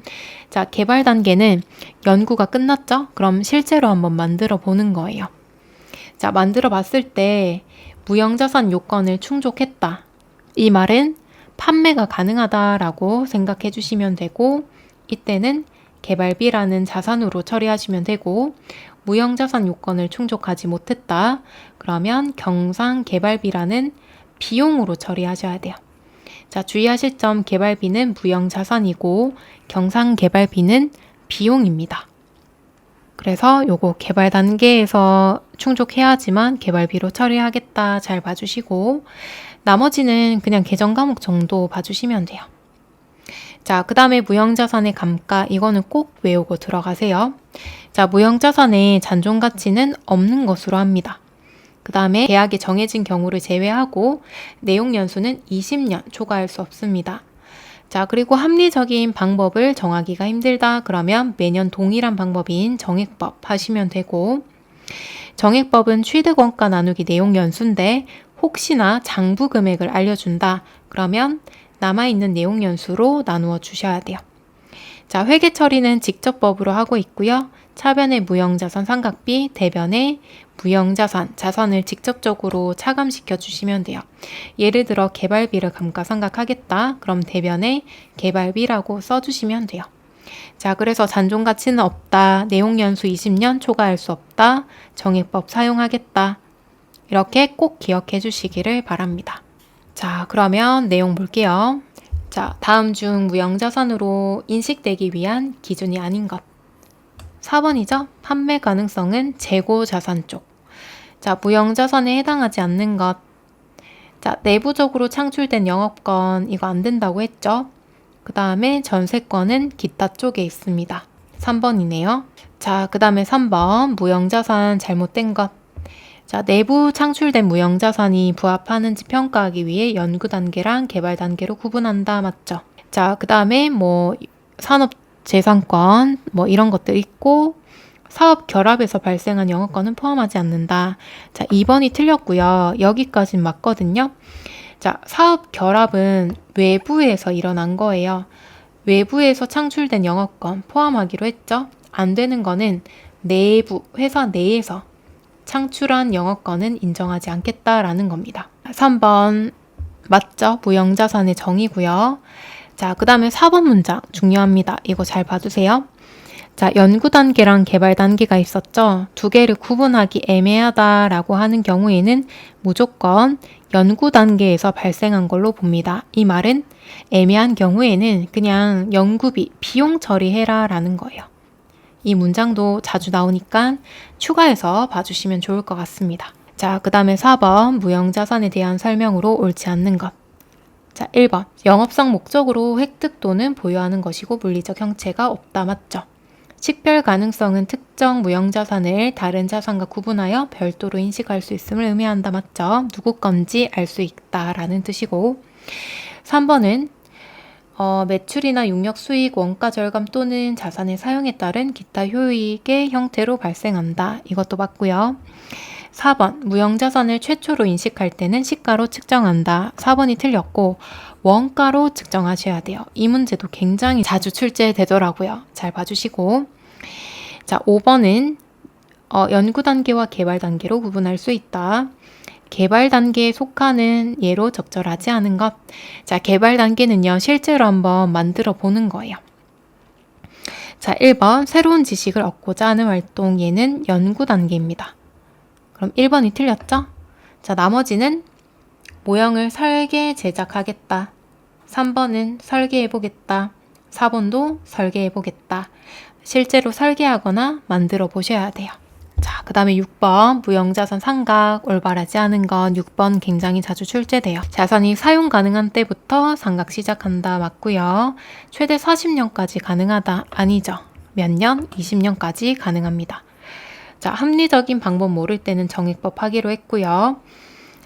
자, 개발 단계는 연구가 끝났죠? 그럼 실제로 한번 만들어 보는 거예요. 자, 만들어 봤을 때 무형자산 요건을 충족했다. 이 말은 판매가 가능하다라고 생각해 주시면 되고, 이때는 개발비라는 자산으로 처리하시면 되고, 무형자산 요건을 충족하지 못했다. 그러면 경상개발비라는 비용으로 처리하셔야 돼요. 자, 주의하실 점, 개발비는 무형자산이고 경상개발비는 비용입니다. 그래서 요거 개발 단계에서 충족해야지만 개발비로 처리하겠다. 잘 봐주시고, 나머지는 그냥 계정 과목 정도 봐주시면 돼요. 자, 그 다음에 무형자산의 감가, 이거는 꼭 외우고 들어가세요. 자, 무형자산의 잔존 가치는 없는 것으로 합니다. 그 다음에 계약이 정해진 경우를 제외하고 내용 연수는 20년 초과할 수 없습니다. 자, 그리고 합리적인 방법을 정하기가 힘들다. 그러면 매년 동일한 방법인 정액법 하시면 되고, 정액법은 취득원가 나누기 내용 연수인데 혹시나 장부 금액을 알려준다. 그러면 남아있는 내용 연수로 나누어 주셔야 돼요. 자, 회계 처리는 직접법으로 하고 있고요. 차변의 무형자산 상각비, 대변의 무형자산, 자산을 직접적으로 차감시켜 주시면 돼요. 예를 들어 개발비를 감가상각하겠다. 그럼 대변에 개발비라고 써주시면 돼요. 자, 그래서 잔존가치는 없다. 내용연수 20년 초과할 수 없다. 정액법 사용하겠다. 이렇게 꼭 기억해 주시기를 바랍니다. 자, 그러면 내용 볼게요. 자, 다음 중 무형자산으로 인식되기 위한 기준이 아닌 것. 4번이죠. 판매 가능성은 재고 자산 쪽. 자, 무형자산에 해당하지 않는 것. 자, 내부적으로 창출된 영업권, 이거 안 된다고 했죠. 그 다음에 전세권은 기타 쪽에 있습니다. 3번이네요. 자, 그 다음에 3번 무형자산 잘못된 것. 자, 내부 창출된 무형자산이 부합하는지 평가하기 위해 연구 단계랑 개발 단계로 구분한다. 맞죠? 자, 그 다음에 뭐 산업재산권 뭐 이런 것들 있고, 사업 결합에서 발생한 영업권은 포함하지 않는다. 자, 2번이 틀렸고요. 여기까진 맞거든요. 자, 사업 결합은 외부에서 일어난 거예요. 외부에서 창출된 영업권 포함하기로 했죠. 안 되는 거는 내부, 회사 내에서 창출한 영업권은 인정하지 않겠다라는 겁니다. 3번 맞죠? 무형자산의 정의고요. 자, 그 다음에 4번 문장 중요합니다. 이거 잘 봐주세요. 자, 연구 단계랑 개발 단계가 있었죠. 두 개를 구분하기 애매하다라고 하는 경우에는 무조건 연구 단계에서 발생한 걸로 봅니다. 이 말은 애매한 경우에는 그냥 연구비, 비용 처리해라 라는 거예요. 이 문장도 자주 나오니까 추가해서 봐주시면 좋을 것 같습니다. 자, 그 다음에 4번 무형자산에 대한 설명으로 옳지 않는 것. 자, 1번 영업상 목적으로 획득 또는 보유하는 것이고 물리적 형체가 없다. 맞죠? 식별 가능성은 특정 무형자산을 다른 자산과 구분하여 별도로 인식할 수 있음을 의미한다. 맞죠? 누구 건지 알 수 있다라는 뜻이고, 3번은 매출이나 용역 수익, 원가 절감 또는 자산의 사용에 따른 기타 효익의 형태로 발생한다. 이것도 맞고요. 4번 무형자산을 최초로 인식할 때는 시가로 측정한다. 4번이 틀렸고 원가로 측정하셔야 돼요. 이 문제도 굉장히 자주 출제되더라고요. 잘 봐주시고, 자, 5번은 연구 단계와 개발 단계로 구분할 수 있다. 개발 단계에 속하는 예로 적절하지 않은 것. 자, 개발 단계는요, 실제로 한번 만들어 보는 거예요. 자, 1번 새로운 지식을 얻고자 하는 활동, 얘는 연구 단계입니다. 그럼 1번이 틀렸죠? 자, 나머지는 모형을 설계, 제작하겠다. 3번은 설계해보겠다. 4번도 설계해보겠다. 실제로 설계하거나 만들어 보셔야 돼요. 자, 그 다음에 6번 무형자산 상각, 올바르지 않은 건 6번 굉장히 자주 출제돼요. 자산이 사용 가능한 때부터 상각 시작한다. 맞고요. 최대 40년까지 가능하다. 아니죠. 몇 년? 20년까지 가능합니다. 자, 합리적인 방법 모를 때는 정액법 하기로 했고요.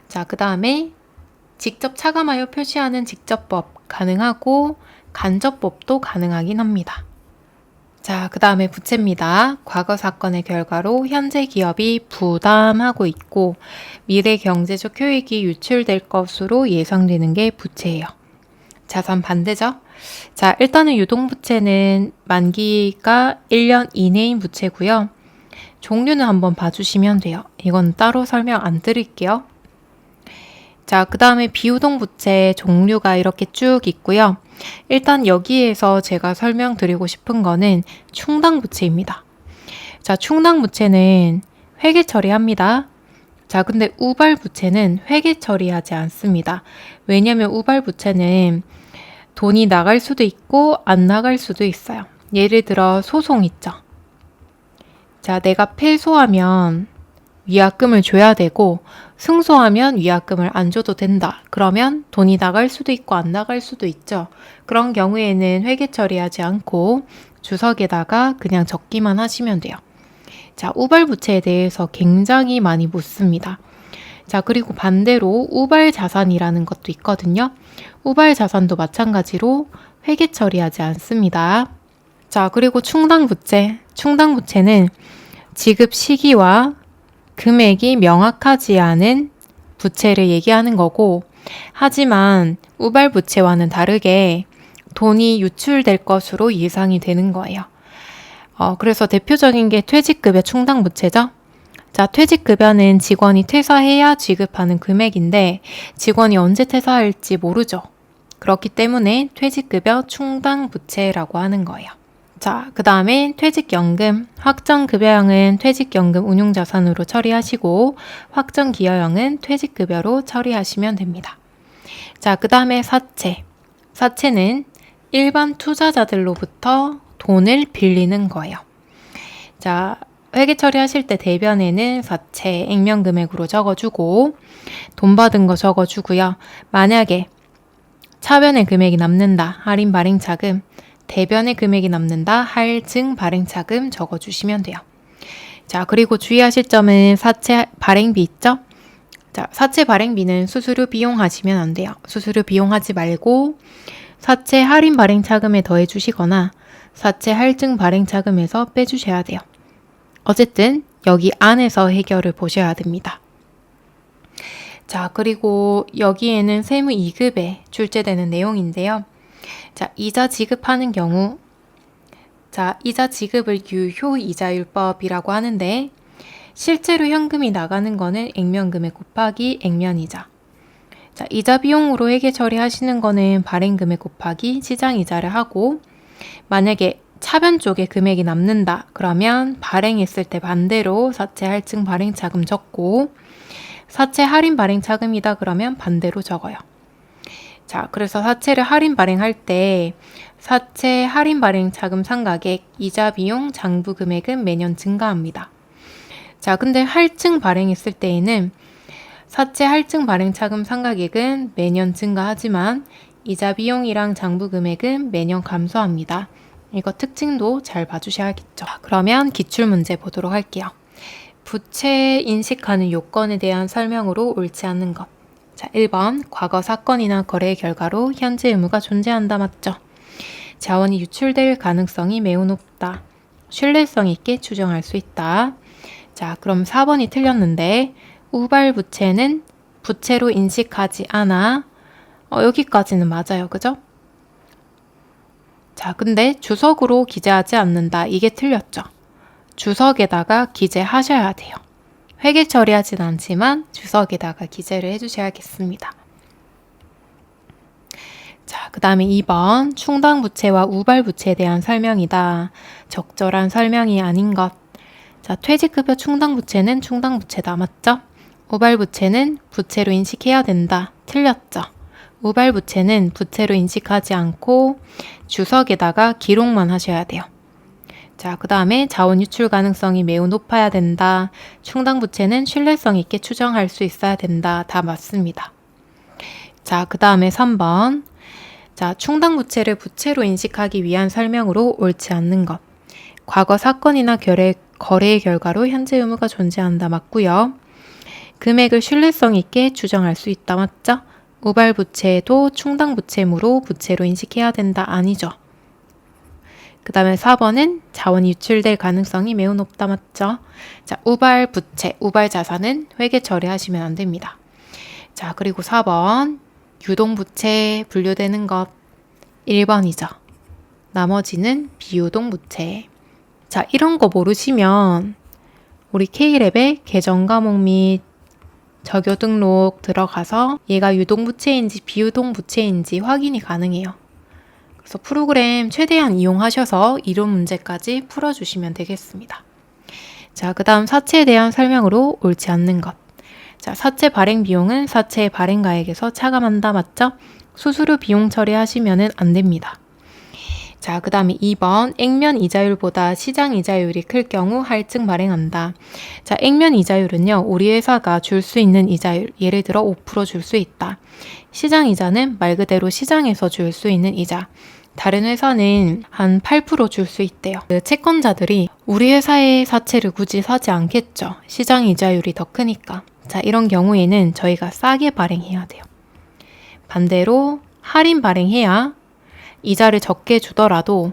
자, 그 다음에 직접 차감하여 표시하는 직접법 가능하고 간접법도 가능하긴 합니다. 자, 그 다음에 부채입니다. 과거 사건의 결과로 현재 기업이 부담하고 있고 미래 경제적 효익이 유출될 것으로 예상되는 게 부채예요. 자산 반대죠? 자, 일단은 유동부채는 만기가 1년 이내인 부채고요. 종류는 한번 봐주시면 돼요. 이건 따로 설명 안 드릴게요. 자, 그 다음에 비유동부채 종류가 이렇게 쭉 있고요. 일단 여기에서 제가 설명드리고 싶은 거는 충당부채입니다. 자, 충당부채는 회계 처리합니다. 자, 근데 우발부채는 회계 처리하지 않습니다. 왜냐면 우발부채는 돈이 나갈 수도 있고 안 나갈 수도 있어요. 예를 들어 소송 있죠. 자, 내가 패소하면 위약금을 줘야 되고 승소하면 위약금을 안 줘도 된다. 그러면 돈이 나갈 수도 있고 안 나갈 수도 있죠. 그런 경우에는 회계 처리하지 않고 주석에다가 그냥 적기만 하시면 돼요. 자, 우발부채에 대해서 굉장히 많이 묻습니다. 자, 그리고 반대로 우발자산이라는 것도 있거든요. 우발자산도 마찬가지로 회계 처리하지 않습니다. 자, 그리고 충당부채. 충당부채는 지급 시기와 금액이 명확하지 않은 부채를 얘기하는 거고, 하지만 우발부채와는 다르게 돈이 유출될 것으로 예상이 되는 거예요. 그래서 대표적인 게 퇴직급여 충당부채죠. 자, 퇴직급여는 직원이 퇴사해야 지급하는 금액인데 직원이 언제 퇴사할지 모르죠. 그렇기 때문에 퇴직급여 충당부채라고 하는 거예요. 자, 그 다음에 퇴직연금, 확정급여형은 퇴직연금 운용자산으로 처리하시고 확정기여형은 퇴직급여로 처리하시면 됩니다. 자, 그 다음에 사채. 사채는 일반 투자자들로부터 돈을 빌리는 거예요. 자, 회계 처리하실 때 대변에는 사채 액면금액으로 적어주고 돈 받은 거 적어주고요. 만약에 차변의 금액이 남는다, 할인 발행차금, 대변의 금액이 남는다, 할증 발행차금 적어주시면 돼요. 자, 그리고 주의하실 점은 사채 발행비 있죠? 자, 사채 발행비는 수수료 비용하시면 안 돼요. 수수료 비용하지 말고 사채 할인 발행차금에 더해주시거나 사채 할증 발행차금에서 빼주셔야 돼요. 어쨌든 여기 안에서 해결을 보셔야 됩니다. 자, 그리고 여기에는 세무 2급에 출제되는 내용인데요. 자, 이자 지급하는 경우, 자, 이자 지급을 유효이자율법이라고 하는데 실제로 현금이 나가는 거는 액면금액 곱하기 액면이자. 자, 이자 비용으로 회계 처리하시는 거는 발행금액 곱하기 시장이자를 하고, 만약에 차변 쪽에 금액이 남는다 그러면 발행했을 때 반대로 사채 할증 발행차금 적고, 사채 할인 발행차금이다 그러면 반대로 적어요. 자, 그래서 사채를 할인 발행할 때 사채 할인 발행차금 상가액, 이자 비용, 장부 금액은 매년 증가합니다. 자, 근데 할증 발행했을 때에는 사채 할증 발행차금 상가액은 매년 증가하지만 이자 비용이랑 장부 금액은 매년 감소합니다. 이거 특징도 잘 봐주셔야겠죠. 그러면 기출문제 보도록 할게요. 부채 인식하는 요건에 대한 설명으로 옳지 않는 것. 자, 1번 과거 사건이나 거래의 결과로 현재 의무가 존재한다. 맞죠? 자원이 유출될 가능성이 매우 높다. 신뢰성 있게 추정할 수 있다. 자, 그럼 4번이 틀렸는데 우발부채는 부채로 인식하지 않아. 여기까지는 맞아요. 그죠? 자, 근데 주석으로 기재하지 않는다. 이게 틀렸죠? 주석에다가 기재하셔야 돼요. 회계 처리하진 않지만 주석에다가 기재를 해주셔야겠습니다. 자, 그 다음에 2번 충당부채와 우발부채에 대한 설명이다. 적절한 설명이 아닌 것. 자, 퇴직급여 충당부채는 충당부채다. 맞죠? 우발부채는 부채로 인식해야 된다. 틀렸죠? 우발부채는 부채로 인식하지 않고 주석에다가 기록만 하셔야 돼요. 자, 그 다음에 자원 유출 가능성이 매우 높아야 된다. 충당부채는 신뢰성 있게 추정할 수 있어야 된다. 다 맞습니다. 자, 그 다음에 3번. 자, 충당부채를 부채로 인식하기 위한 설명으로 옳지 않는 것. 과거 사건이나 거래의 결과로 현재 의무가 존재한다. 맞고요. 금액을 신뢰성 있게 추정할 수 있다. 맞죠? 우발 부채도 충당 부채무로 부채로 인식해야 된다. 아니죠. 그 다음에 4번은 자원이 유출될 가능성이 매우 높다. 맞죠? 자, 우발 부채, 우발 자산은 회계 처리하시면 안 됩니다. 자, 그리고 4번 유동 부채 분류되는 것 1번이죠. 나머지는 비유동 부채. 자, 이런 거 모르시면 우리 K랩의 계정 과목 및 적요 등록 들어가서 얘가 유동 부채인지 비유동 부채인지 확인이 가능해요. 그래서 프로그램 최대한 이용하셔서 이론 문제까지 풀어주시면 되겠습니다. 자, 그 다음 사채에 대한 설명으로 옳지 않는 것. 자, 사채 발행 비용은 사채 발행가액에서 차감한다. 맞죠? 수수료 비용 처리하시면 안 됩니다. 자, 그 다음에 2번 액면 이자율보다 시장 이자율이 클 경우 할증 발행한다. 자, 액면 이자율은요, 우리 회사가 줄 수 있는 이자율, 예를 들어 5% 줄 수 있다. 시장 이자는 말 그대로 시장에서 줄 수 있는 이자. 다른 회사는 한 8% 줄 수 있대요. 그 채권자들이 우리 회사의 사채를 굳이 사지 않겠죠. 시장 이자율이 더 크니까. 자, 이런 경우에는 저희가 싸게 발행해야 돼요. 반대로 할인 발행해야 이자를 적게 주더라도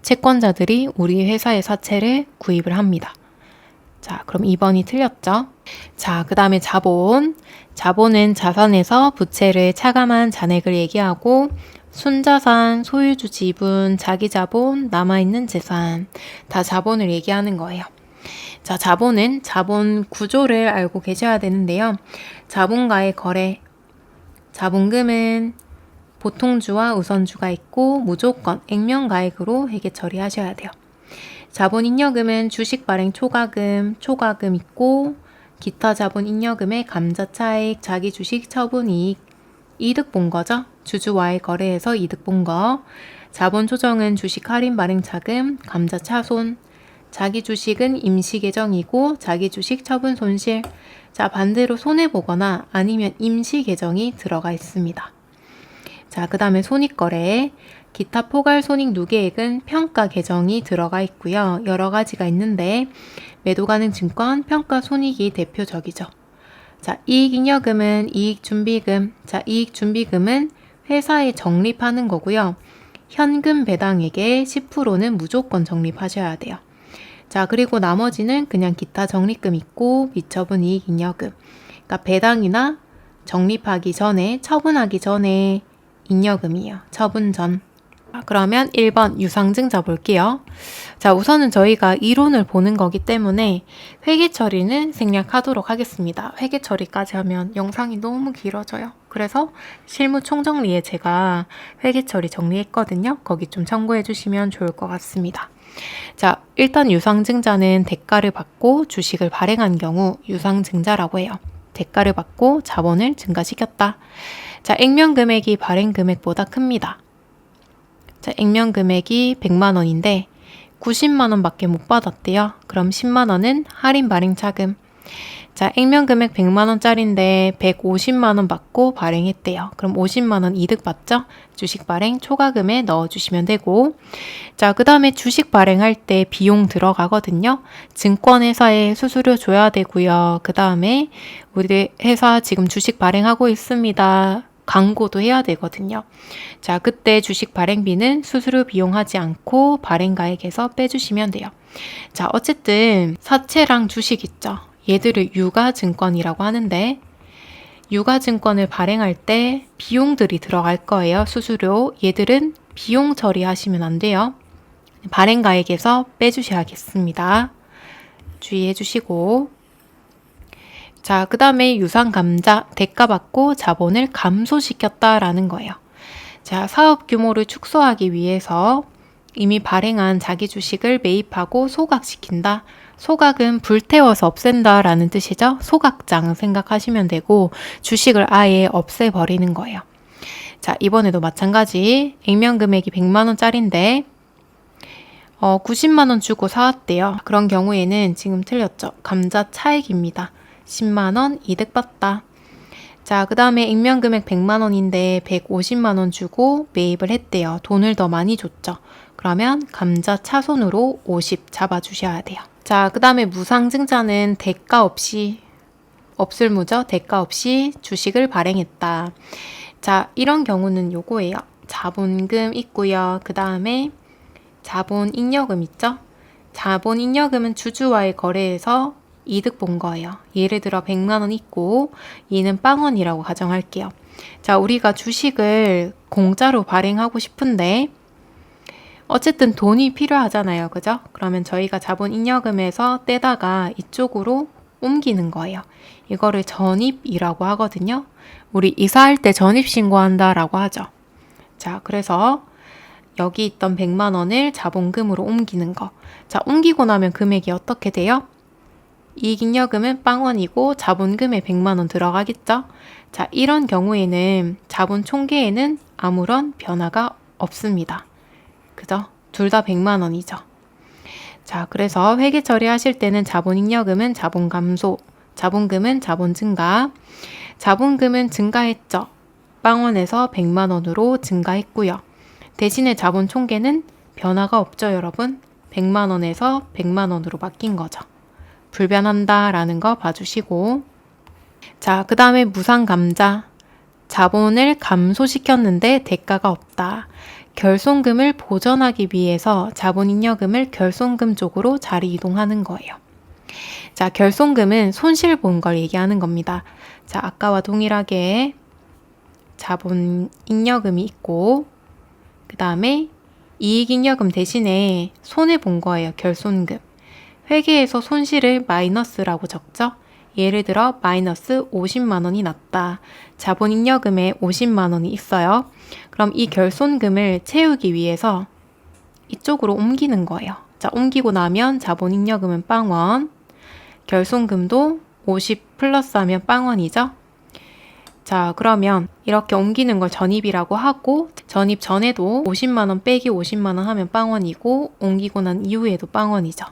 채권자들이 우리 회사의 사채를 구입을 합니다. 자, 그럼 2번이 틀렸죠? 자, 그 다음에 자본. 자본은 자산에서 부채를 차감한 잔액을 얘기하고 순자산, 소유주 지분, 자기자본, 남아있는 재산 다 자본을 얘기하는 거예요. 자, 자본은 자본 구조를 알고 계셔야 되는데요. 자본과의 거래, 자본금은 보통주와 우선주가 있고 무조건 액면가액으로 회계 처리하셔야 돼요. 자본잉여금은 주식 발행 초과금, 초과금 있고 기타 자본잉여금의 감자차익, 자기주식 처분이익, 이득 본 거죠. 주주와의 거래에서 이득 본 거. 자본 조정은 주식 할인 발행 자금, 감자 차손. 자기 주식은 임시 계정이고 자기 주식 처분 손실. 자, 반대로 손해 보거나 아니면 임시 계정이 들어가 있습니다. 자, 그 다음에 손익거래. 기타 포괄 손익 누계액은 평가 계정이 들어가 있고요. 여러 가지가 있는데 매도 가능 증권 평가 손익이 대표적이죠. 자, 이익잉여금은 이익준비금. 자, 이익준비금은 회사에 적립하는 거고요. 현금 배당액의 10%는 무조건 적립하셔야 돼요. 자, 그리고 나머지는 그냥 기타 적립금 있고 미처분 이익잉여금. 그러니까 배당이나 적립하기 전에, 처분하기 전에 잉여금이에요. 처분 전. 그러면 1번 유상증자 볼게요. 자, 우선은 저희가 이론을 보는 거기 때문에 회계 처리는 생략하도록 하겠습니다. 회계 처리까지 하면 영상이 너무 길어져요. 그래서 실무 총정리에 제가 회계 처리 정리했거든요. 거기 좀 참고해 주시면 좋을 것 같습니다. 자, 일단 유상증자는 대가를 받고 주식을 발행한 경우 유상증자라고 해요. 대가를 받고 자본을 증가시켰다. 자, 액면 금액이 발행 금액보다 큽니다. 자, 액면 금액이 100만 원인데 90만 원밖에 못 받았대요. 그럼 10만 원은 할인 발행 차금. 자, 액면 금액 100만 원짜리인데 150만 원 받고 발행했대요. 그럼 50만 원 이득 받죠? 주식 발행 초과금에 넣어주시면 되고, 자, 그 다음에 주식 발행할 때 비용 들어가거든요. 증권회사에 수수료 줘야 되고요. 그 다음에 우리 회사 지금 주식 발행하고 있습니다. 광고도 해야 되거든요. 자, 그때 주식 발행비는 수수료 비용하지 않고 발행가액에서 빼주시면 돼요. 자, 어쨌든 사채랑 주식 있죠. 얘들을 유가증권이라고 하는데 유가증권을 발행할 때 비용들이 들어갈 거예요. 수수료. 얘들은 비용 처리하시면 안 돼요. 발행가액에서 빼주셔야겠습니다. 주의해 주시고, 자, 그 다음에 유상감자, 대가 받고 자본을 감소시켰다라는 거예요. 자, 사업 규모를 축소하기 위해서 이미 발행한 자기 주식을 매입하고 소각시킨다. 소각은 불태워서 없앤다라는 뜻이죠. 소각장 생각하시면 되고 주식을 아예 없애버리는 거예요. 자, 이번에도 마찬가지. 액면 금액이 100만 원짜리인데 90만 원 주고 사왔대요. 그런 경우에는 지금 틀렸죠. 감자 차익입니다. 10만 원 이득 봤다. 자, 그 다음에 액면 금액 100만 원인데 150만 원 주고 매입을 했대요. 돈을 더 많이 줬죠. 그러면 감자 차손으로 50 잡아주셔야 돼요. 자, 그 다음에 무상증자는 대가 없이, 없을무죠? 대가 없이 주식을 발행했다. 자, 이런 경우는 요거예요. 자본금 있고요. 그 다음에 자본잉여금 있죠? 자본잉여금은 주주와의 거래에서 이득 본 거예요. 예를 들어 100만 원 있고 얘는 빵원이라고 가정할게요. 자, 우리가 주식을 공짜로 발행하고 싶은데 어쨌든 돈이 필요하잖아요. 그죠? 그러면 저희가 자본잉여금에서 떼다가 이쪽으로 옮기는 거예요. 이거를 전입이라고 하거든요. 우리 이사할 때 전입신고한다라고 하죠. 자, 그래서 여기 있던 100만 원을 자본금으로 옮기는 거. 자, 옮기고 나면 금액이 어떻게 돼요? 이익잉여금은 빵원이고 자본금에 100만 원 들어가겠죠? 자, 이런 경우에는 자본 총계에는 아무런 변화가 없습니다. 그죠? 둘 다 100만 원이죠. 자, 그래서 회계 처리하실 때는 자본잉여금은 자본 감소, 자본금은 자본 증가. 자본금은 증가했죠. 빵원에서 100만 원으로 증가했고요. 대신에 자본 총계는 변화가 없죠, 여러분. 100만 원에서 100만 원으로 바뀐 거죠. 불변한다라는 거 봐주시고. 자, 그 다음에 무상감자. 자본을 감소시켰는데 대가가 없다. 결손금을 보전하기 위해서 자본잉여금을 결손금 쪽으로 자리 이동하는 거예요. 자, 결손금은 손실 본 걸 얘기하는 겁니다. 자, 아까와 동일하게 자본잉여금이 있고 그 다음에 이익잉여금 대신에 손해 본 거예요. 결손금. 회계에서 손실을 마이너스라고 적죠. 예를 들어 마이너스 50만 원이 났다. 자본잉여금에 50만 원이 있어요. 그럼 이 결손금을 채우기 위해서 이쪽으로 옮기는 거예요. 자, 옮기고 나면 자본잉여금은 빵원, 결손금도 50 플러스하면 빵원이죠. 자, 그러면 이렇게 옮기는 걸 전입이라고 하고 전입 전에도 50만 원 빼기 50만 원 하면 빵원이고 옮기고 난 이후에도 빵원이죠.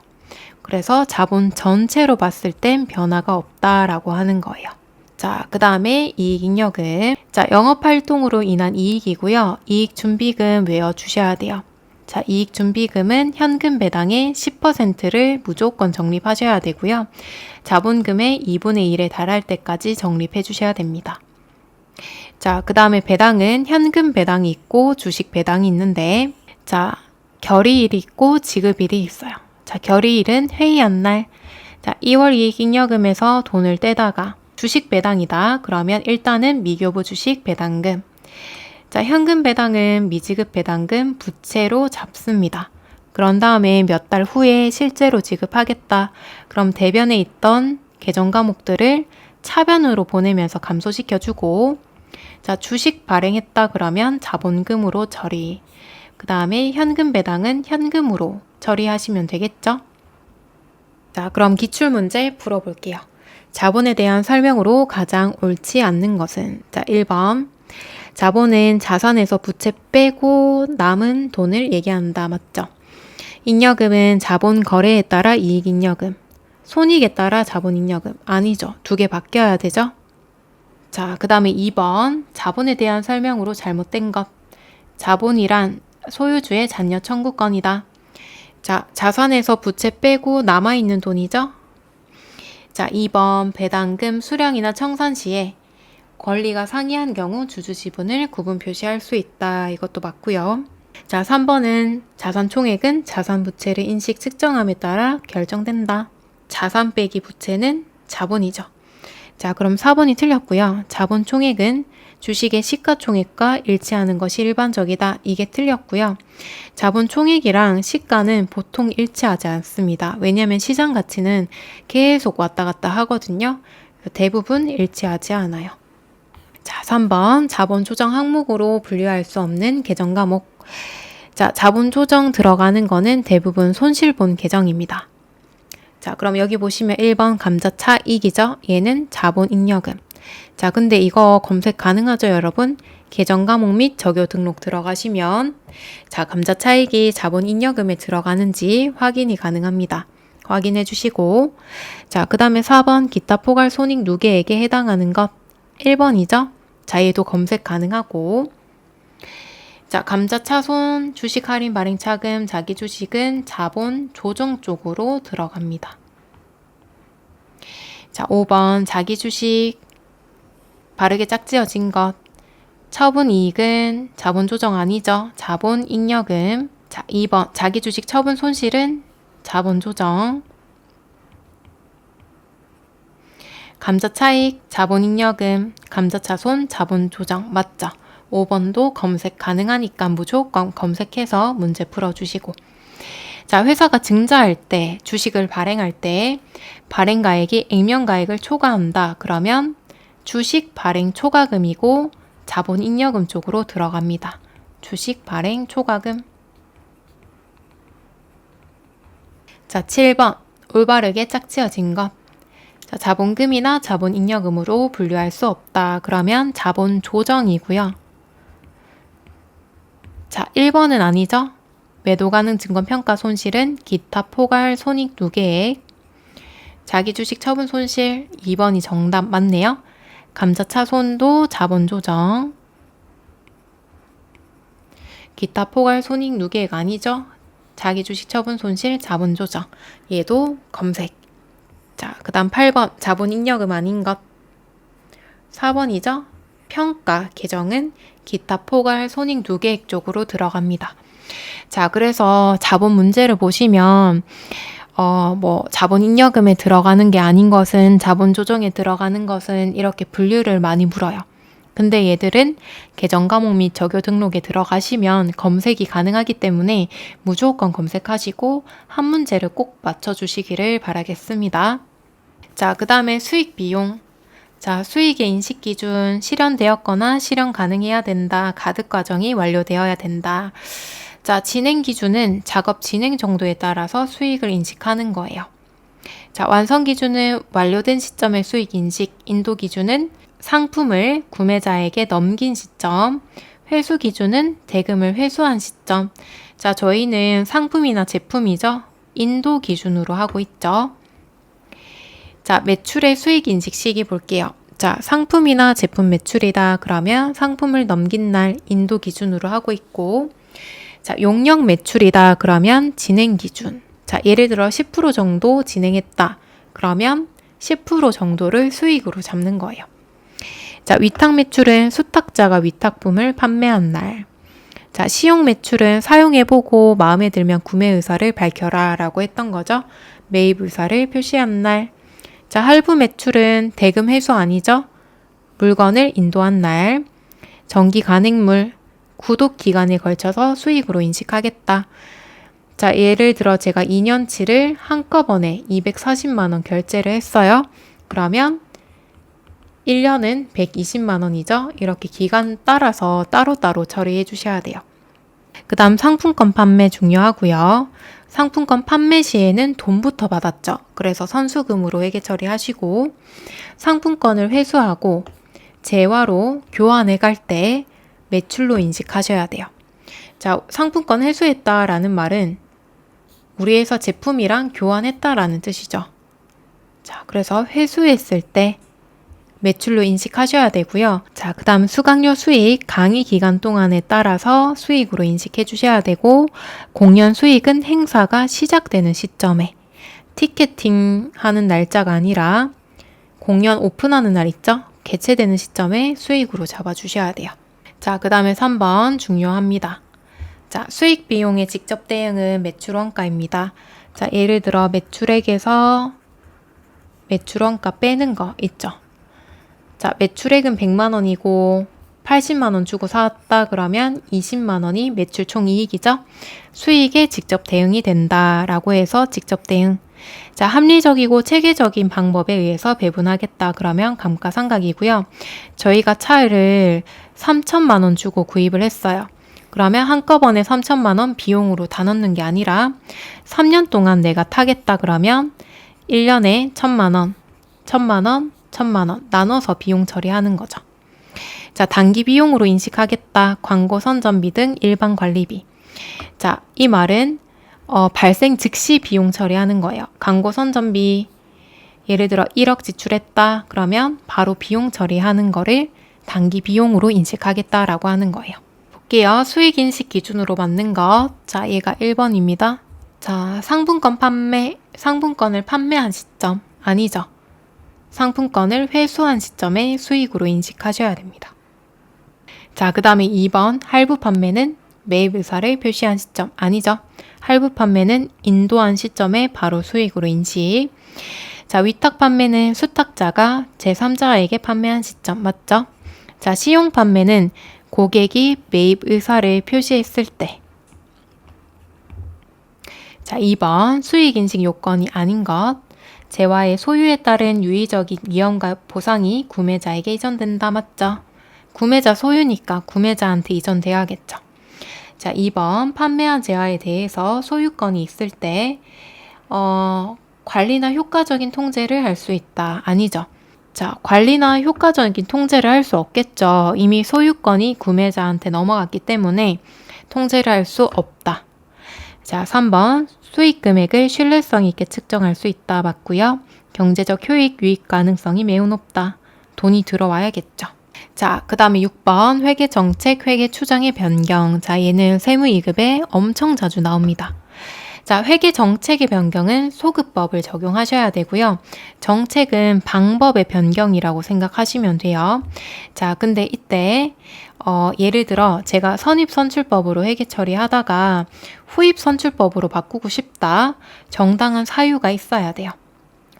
그래서 자본 전체로 봤을 땐 변화가 없다라고 하는 거예요. 자, 그 다음에 이익잉여금. 자, 영업활동으로 인한 이익이고요. 이익준비금 외워주셔야 돼요. 자, 이익준비금은 현금 배당의 10%를 무조건 적립하셔야 되고요. 자본금의 2분의 1에 달할 때까지 적립해 주셔야 됩니다. 자, 그 다음에 배당은 현금 배당이 있고 주식 배당이 있는데, 자, 결의일이 있고 지급일이 있어요. 자, 결의일은 회의한 날. 자, 2월 이익잉여금에서 돈을 떼다가 주식 배당이다. 그러면 일단은 미교부 주식 배당금. 자, 현금 배당은 미지급 배당금 부채로 잡습니다. 그런 다음에 몇 달 후에 실제로 지급하겠다. 그럼 대변에 있던 계정 과목들을 차변으로 보내면서 감소시켜주고, 자, 주식 발행했다 그러면 자본금으로 처리. 그 다음에 현금 배당은 현금으로 처리하시면 되겠죠? 자, 그럼 기출문제 풀어볼게요. 자본에 대한 설명으로 가장 옳지 않는 것은? 자, 1번. 자본은 자산에서 부채 빼고 남은 돈을 얘기한다. 맞죠? 잉여금은 자본 거래에 따라 이익잉여금, 손익에 따라 자본잉여금. 아니죠. 두 개 바뀌어야 되죠? 자, 그 다음에 2번. 자본에 대한 설명으로 잘못된 것. 자본이란 소유주의 잔여 청구권이다. 자, 자산에서 부채 빼고 남아있는 돈이죠? 자, 2번. 배당금 수령이나 청산 시에 권리가 상이한 경우 주주 지분을 구분 표시할 수 있다. 이것도 맞고요. 자, 3번은 자산 총액은 자산 부채를 인식 측정함에 따라 결정된다. 자산 빼기 부채는 자본이죠. 자, 그럼 4번이 틀렸고요. 자본 총액은 주식의 시가총액과 일치하는 것이 일반적이다. 이게 틀렸고요. 자본 총액이랑 시가는 보통 일치하지 않습니다. 왜냐하면 시장 가치는 계속 왔다 갔다 하거든요. 대부분 일치하지 않아요. 자, 3번. 자본 조정 항목으로 분류할 수 없는 계정 과목. 자, 자본 조정 들어가는 거는 대부분 손실본 계정입니다. 자, 그럼 여기 보시면 1번 감자 차익이죠? 얘는 자본잉여금. 자, 근데 이거 검색 가능하죠, 여러분? 계정 과목 및 적요 등록 들어가시면 자, 감자 차익이 자본잉여금에 들어가는지 확인이 가능합니다. 확인해 주시고, 자, 그 다음에 4번 기타 포괄 손익 누계액에 해당하는 것 1번이죠? 자, 얘도 검색 가능하고, 자, 감자차손, 주식 할인 발행 차금, 자기 주식은 자본 조정 쪽으로 들어갑니다. 자, 5번 자기 주식 바르게 짝지어진 것. 처분 이익은 자본 조정 아니죠. 자본 잉여금. 자, 2번 자기 주식 처분 손실은 자본 조정. 감자 차익, 자본 잉여금, 감자차손, 자본 조정 맞죠? 5번도 검색 가능하니까 무조건 검색해서 문제 풀어주시고. 자, 회사가 증자할 때, 주식을 발행할 때 발행가액이 액면가액을 초과한다. 그러면 주식 발행 초과금이고 자본 잉여금 쪽으로 들어갑니다. 주식 발행 초과금. 자, 7번 올바르게 짝지어진 것. 자, 자본금이나 자본 잉여금으로 분류할 수 없다. 그러면 자본 조정이고요. 자, 1번은 아니죠? 매도 가능 증권 평가 손실은 기타 포괄 손익 누계액. 자기 주식 처분 손실 2번이 정답 맞네요. 감자차손도 자본 조정. 기타 포괄 손익 누계액 아니죠? 자기 주식 처분 손실 자본 조정. 얘도 검색. 자, 그 다음 8번 자본 잉여금 아닌 것. 4번이죠? 평가 계정은 기타 포괄 손익 누계액 쪽으로 들어갑니다. 자, 그래서 자본 문제를 보시면 자본 잉여금에 들어가는 게 아닌 것은 자본 조정에 들어가는 것은 이렇게 분류를 많이 물어요. 근데 얘들은 계정 과목 및 적요 등록에 들어가시면 검색이 가능하기 때문에 무조건 검색하시고 한 문제를 꼭 맞춰주시기를 바라겠습니다. 자, 그 다음에 수익 비용. 자, 수익의 인식 기준 실현되었거나 실현 가능해야 된다. 가득 과정이 완료되어야 된다. 자, 진행 기준은 작업 진행 정도에 따라서 수익을 인식하는 거예요. 자, 완성 기준은 완료된 시점의 수익 인식, 인도 기준은 상품을 구매자에게 넘긴 시점, 회수 기준은 대금을 회수한 시점. 자, 저희는 상품이나 제품이죠. 인도 기준으로 하고 있죠. 자, 매출의 수익 인식 시기 볼게요. 자, 상품이나 제품 매출이다. 그러면 상품을 넘긴 날 인도 기준으로 하고 있고, 자, 용역 매출이다. 그러면 진행 기준. 자, 예를 들어 10% 정도 진행했다. 그러면 10% 정도를 수익으로 잡는 거예요. 자, 위탁 매출은 수탁자가 위탁품을 판매한 날. 자, 시용 매출은 사용해보고 마음에 들면 구매 의사를 밝혀라 라고 했던 거죠. 매입 의사를 표시한 날. 자, 할부 매출은 대금 회수 아니죠? 물건을 인도한 날. 정기 간행물, 구독 기간에 걸쳐서 수익으로 인식하겠다. 자, 예를 들어 제가 2년치를 한꺼번에 240만 원 결제를 했어요. 그러면 1년은 120만 원이죠. 이렇게 기간 따라서 따로따로 처리해 주셔야 돼요. 그 다음 상품권 판매 중요하고요. 상품권 판매 시에는 돈부터 받았죠. 그래서 선수금으로 회계 처리하시고 상품권을 회수하고 재화로 교환해 갈 때 매출로 인식하셔야 돼요. 자, 상품권 회수했다라는 말은 우리 회사 제품이랑 교환했다라는 뜻이죠. 자, 그래서 회수했을 때 매출로 인식하셔야 되고요. 자, 그 다음 수강료 수익 강의 기간 동안에 따라서 수익으로 인식해 주셔야 되고, 공연 수익은 행사가 시작되는 시점에 티켓팅 하는 날짜가 아니라 공연 오픈하는 날 있죠? 개최되는 시점에 수익으로 잡아 주셔야 돼요. 자, 그 다음에 3번 중요합니다. 자, 수익 비용의 직접 대응은 매출 원가입니다. 자, 예를 들어 매출액에서 매출 원가 빼는 거 있죠? 자, 매출액은 100만 원이고 80만 원 주고 사왔다 그러면 20만 원이 매출 총이익이죠. 수익에 직접 대응이 된다라고 해서 직접 대응. 자, 합리적이고 체계적인 방법에 의해서 배분하겠다 그러면 감가상각이고요. 저희가 차를 3천만 원 주고 구입을 했어요. 그러면 한꺼번에 3천만 원 비용으로 다 넣는 게 아니라 3년 동안 내가 타겠다 그러면 1년에 1천만 원, 1천만 원, 1천만 원 나눠서 비용 처리하는 거죠. 자, 단기 비용으로 인식하겠다. 광고 선전비 등 일반 관리비. 자, 이 말은 발생 즉시 비용 처리하는 거예요. 광고 선전비 예를 들어 1억 지출했다. 그러면 바로 비용 처리하는 거를 단기 비용으로 인식하겠다라고 하는 거예요. 볼게요. 수익인식 기준으로 맞는 것. 자, 얘가 1번입니다. 자, 상품권을 판매한 시점. 아니죠. 상품권을 회수한 시점에 수익으로 인식하셔야 됩니다. 자, 그 다음에 2번 할부 판매는 매입 의사를 표시한 시점. 아니죠. 할부 판매는 인도한 시점에 바로 수익으로 인식. 자, 위탁 판매는 수탁자가 제3자에게 판매한 시점. 맞죠? 자, 시용 판매는 고객이 매입 의사를 표시했을 때. 자, 2번 수익인식 요건이 아닌 것. 재화의 소유에 따른 유의적인 위험과 보상이 구매자에게 이전된다. 맞죠? 구매자 소유니까 구매자한테 이전돼야겠죠. 자, 2번 판매한 재화에 대해서 소유권이 있을 때 관리나 효과적인 통제를 할 수 있다. 아니죠. 자, 관리나 효과적인 통제를 할 수 없겠죠. 이미 소유권이 구매자한테 넘어갔기 때문에 통제를 할 수 없다. 자, 3번 수익 금액을 신뢰성 있게 측정할 수 있다. 맞고요. 경제적 효익, 유익 가능성이 매우 높다. 돈이 들어와야겠죠. 자, 그 다음에 6번 회계 정책, 회계 추정의 변경. 자, 얘는 세무이급에 엄청 자주 나옵니다. 자, 회계 정책의 변경은 소급법을 적용하셔야 되고요. 정책은 방법의 변경이라고 생각하시면 돼요. 자, 근데 이때 예를 들어 제가 선입선출법으로 회계 처리하다가 후입선출법으로 바꾸고 싶다. 정당한 사유가 있어야 돼요.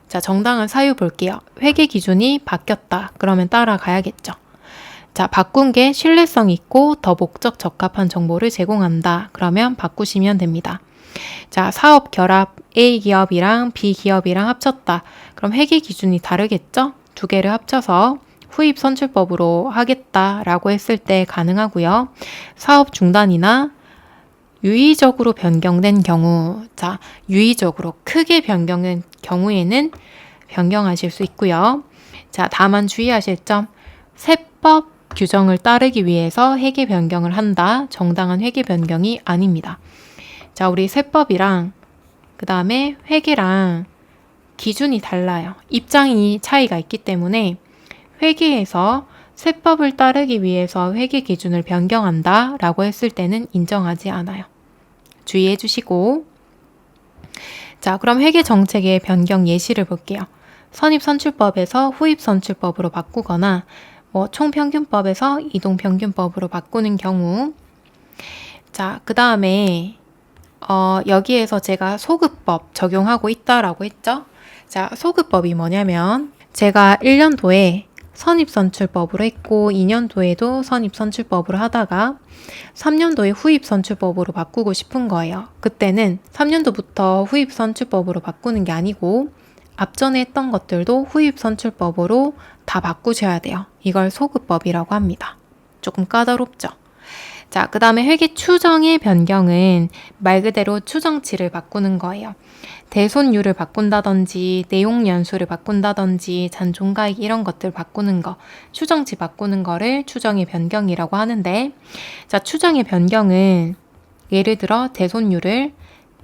자, 정당한 사유 볼게요. 회계 기준이 바뀌었다. 그러면 따라가야겠죠. 자, 바꾼 게 신뢰성 있고 더 목적 적합한 정보를 제공한다. 그러면 바꾸시면 됩니다. 자, 사업 결합 A 기업이랑 B 기업이랑 합쳤다. 그럼 회계 기준이 다르겠죠? 두 개를 합쳐서 후입 선출법으로 하겠다라고 했을 때 가능하고요. 사업 중단이나 유의적으로 변경된 경우, 자, 유의적으로 크게 변경된 경우에는 변경하실 수 있고요. 자, 다만 주의하실 점, 세법 규정을 따르기 위해서 회계 변경을 한다. 정당한 회계 변경이 아닙니다. 자, 우리 세법이랑 그 다음에 회계랑 기준이 달라요. 입장이 차이가 있기 때문에 회계에서 세법을 따르기 위해서 회계 기준을 변경한다 라고 했을 때는 인정하지 않아요. 주의해 주시고, 자, 그럼 회계 정책의 변경 예시를 볼게요. 선입선출법에서 후입선출법으로 바꾸거나 총평균법에서 이동평균법으로 바꾸는 경우. 자, 그 다음에 여기에서 제가 소급법 적용하고 있다라고 했죠. 자, 소급법이 뭐냐면 제가 1년도에 선입선출법으로 했고 2년도에도 선입선출법으로 하다가 3년도에 후입선출법으로 바꾸고 싶은 거예요. 그때는 3년도부터 후입선출법으로 바꾸는 게 아니고 앞전에 했던 것들도 후입선출법으로 다 바꾸셔야 돼요. 이걸 소급법이라고 합니다. 조금 까다롭죠. 자, 그 다음에 회계 추정의 변경은 말 그대로 추정치를 바꾸는 거예요. 대손율을 바꾼다든지 내용 연수를 바꾼다든지 잔존가액 이런 것들 바꾸는 거, 추정치 바꾸는 거를 추정의 변경이라고 하는데, 자, 추정의 변경은 예를 들어 대손율을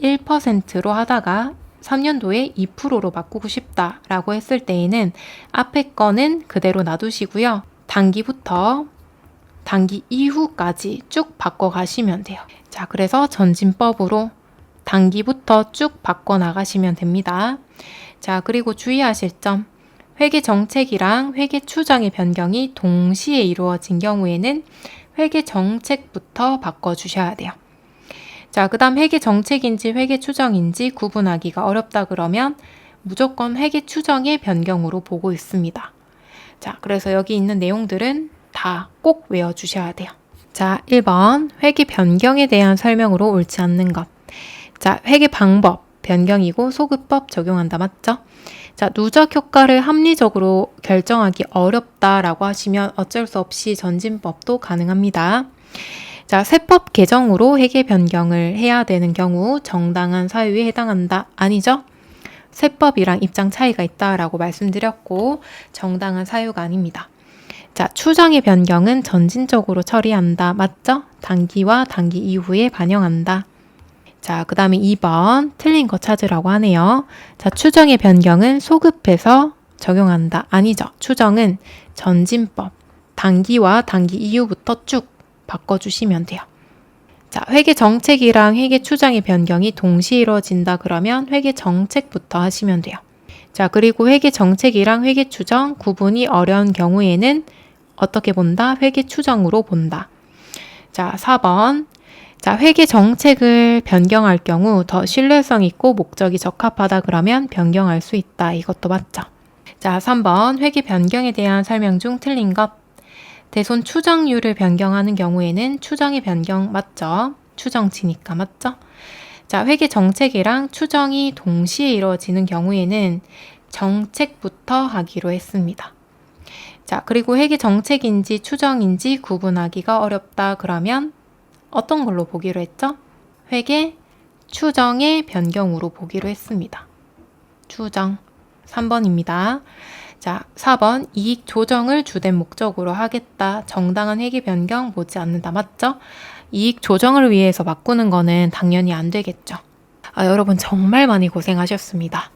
1%로 하다가 3년도에 2%로 바꾸고 싶다라고 했을 때에는 앞에 거는 그대로 놔두시고요. 단기부터 단기 이후까지 쭉 바꿔가시면 돼요. 자, 그래서 전진법으로 단기부터 쭉 바꿔나가시면 됩니다. 자, 그리고 주의하실 점, 회계 정책이랑 회계 추정의 변경이 동시에 이루어진 경우에는 회계 정책부터 바꿔주셔야 돼요. 자, 그 다음 회계 정책인지 회계 추정인지 구분하기가 어렵다 그러면 무조건 회계 추정의 변경으로 보고 있습니다. 자, 그래서 여기 있는 내용들은 다 꼭 외워주셔야 돼요. 자, 1번 회계 변경에 대한 설명으로 옳지 않는 것. 자, 회계 방법 변경이고 소급법 적용한다. 맞죠? 자, 누적 효과를 합리적으로 결정하기 어렵다라고 하시면 어쩔 수 없이 전진법도 가능합니다. 자, 세법 개정으로 회계 변경을 해야 되는 경우 정당한 사유에 해당한다. 아니죠? 세법이랑 입장 차이가 있다라고 말씀드렸고 정당한 사유가 아닙니다. 자, 추정의 변경은 전진적으로 처리한다. 맞죠? 단기와 단기 이후에 반영한다. 자, 그 다음에 2번 틀린 거 찾으라고 하네요. 자, 추정의 변경은 소급해서 적용한다. 아니죠. 추정은 전진법, 단기와 단기 이후부터 쭉 바꿔주시면 돼요. 자, 회계 정책이랑 회계 추정의 변경이 동시에 이루어진다 그러면 회계 정책부터 하시면 돼요. 자, 그리고 회계 정책이랑 회계 추정 구분이 어려운 경우에는 어떻게 본다? 회계 추정으로 본다. 자, 4번. 자, 회계 정책을 변경할 경우 더 신뢰성 있고 목적이 적합하다 그러면 변경할 수 있다. 이것도 맞죠. 자, 3번. 회계 변경에 대한 설명 중 틀린 것. 대손 추정률을 변경하는 경우에는 추정의 변경 맞죠? 추정치니까 맞죠? 자, 회계 정책이랑 추정이 동시에 이루어지는 경우에는 정책부터 하기로 했습니다. 자, 그리고 회계 정책인지 추정인지 구분하기가 어렵다 그러면 어떤 걸로 보기로 했죠? 회계 추정의 변경으로 보기로 했습니다. 추정 3번입니다. 자, 4번 이익 조정을 주된 목적으로 하겠다. 정당한 회계 변경 보지 않는다. 맞죠? 이익 조정을 위해서 바꾸는 거는 당연히 안 되겠죠. 여러분 정말 많이 고생하셨습니다.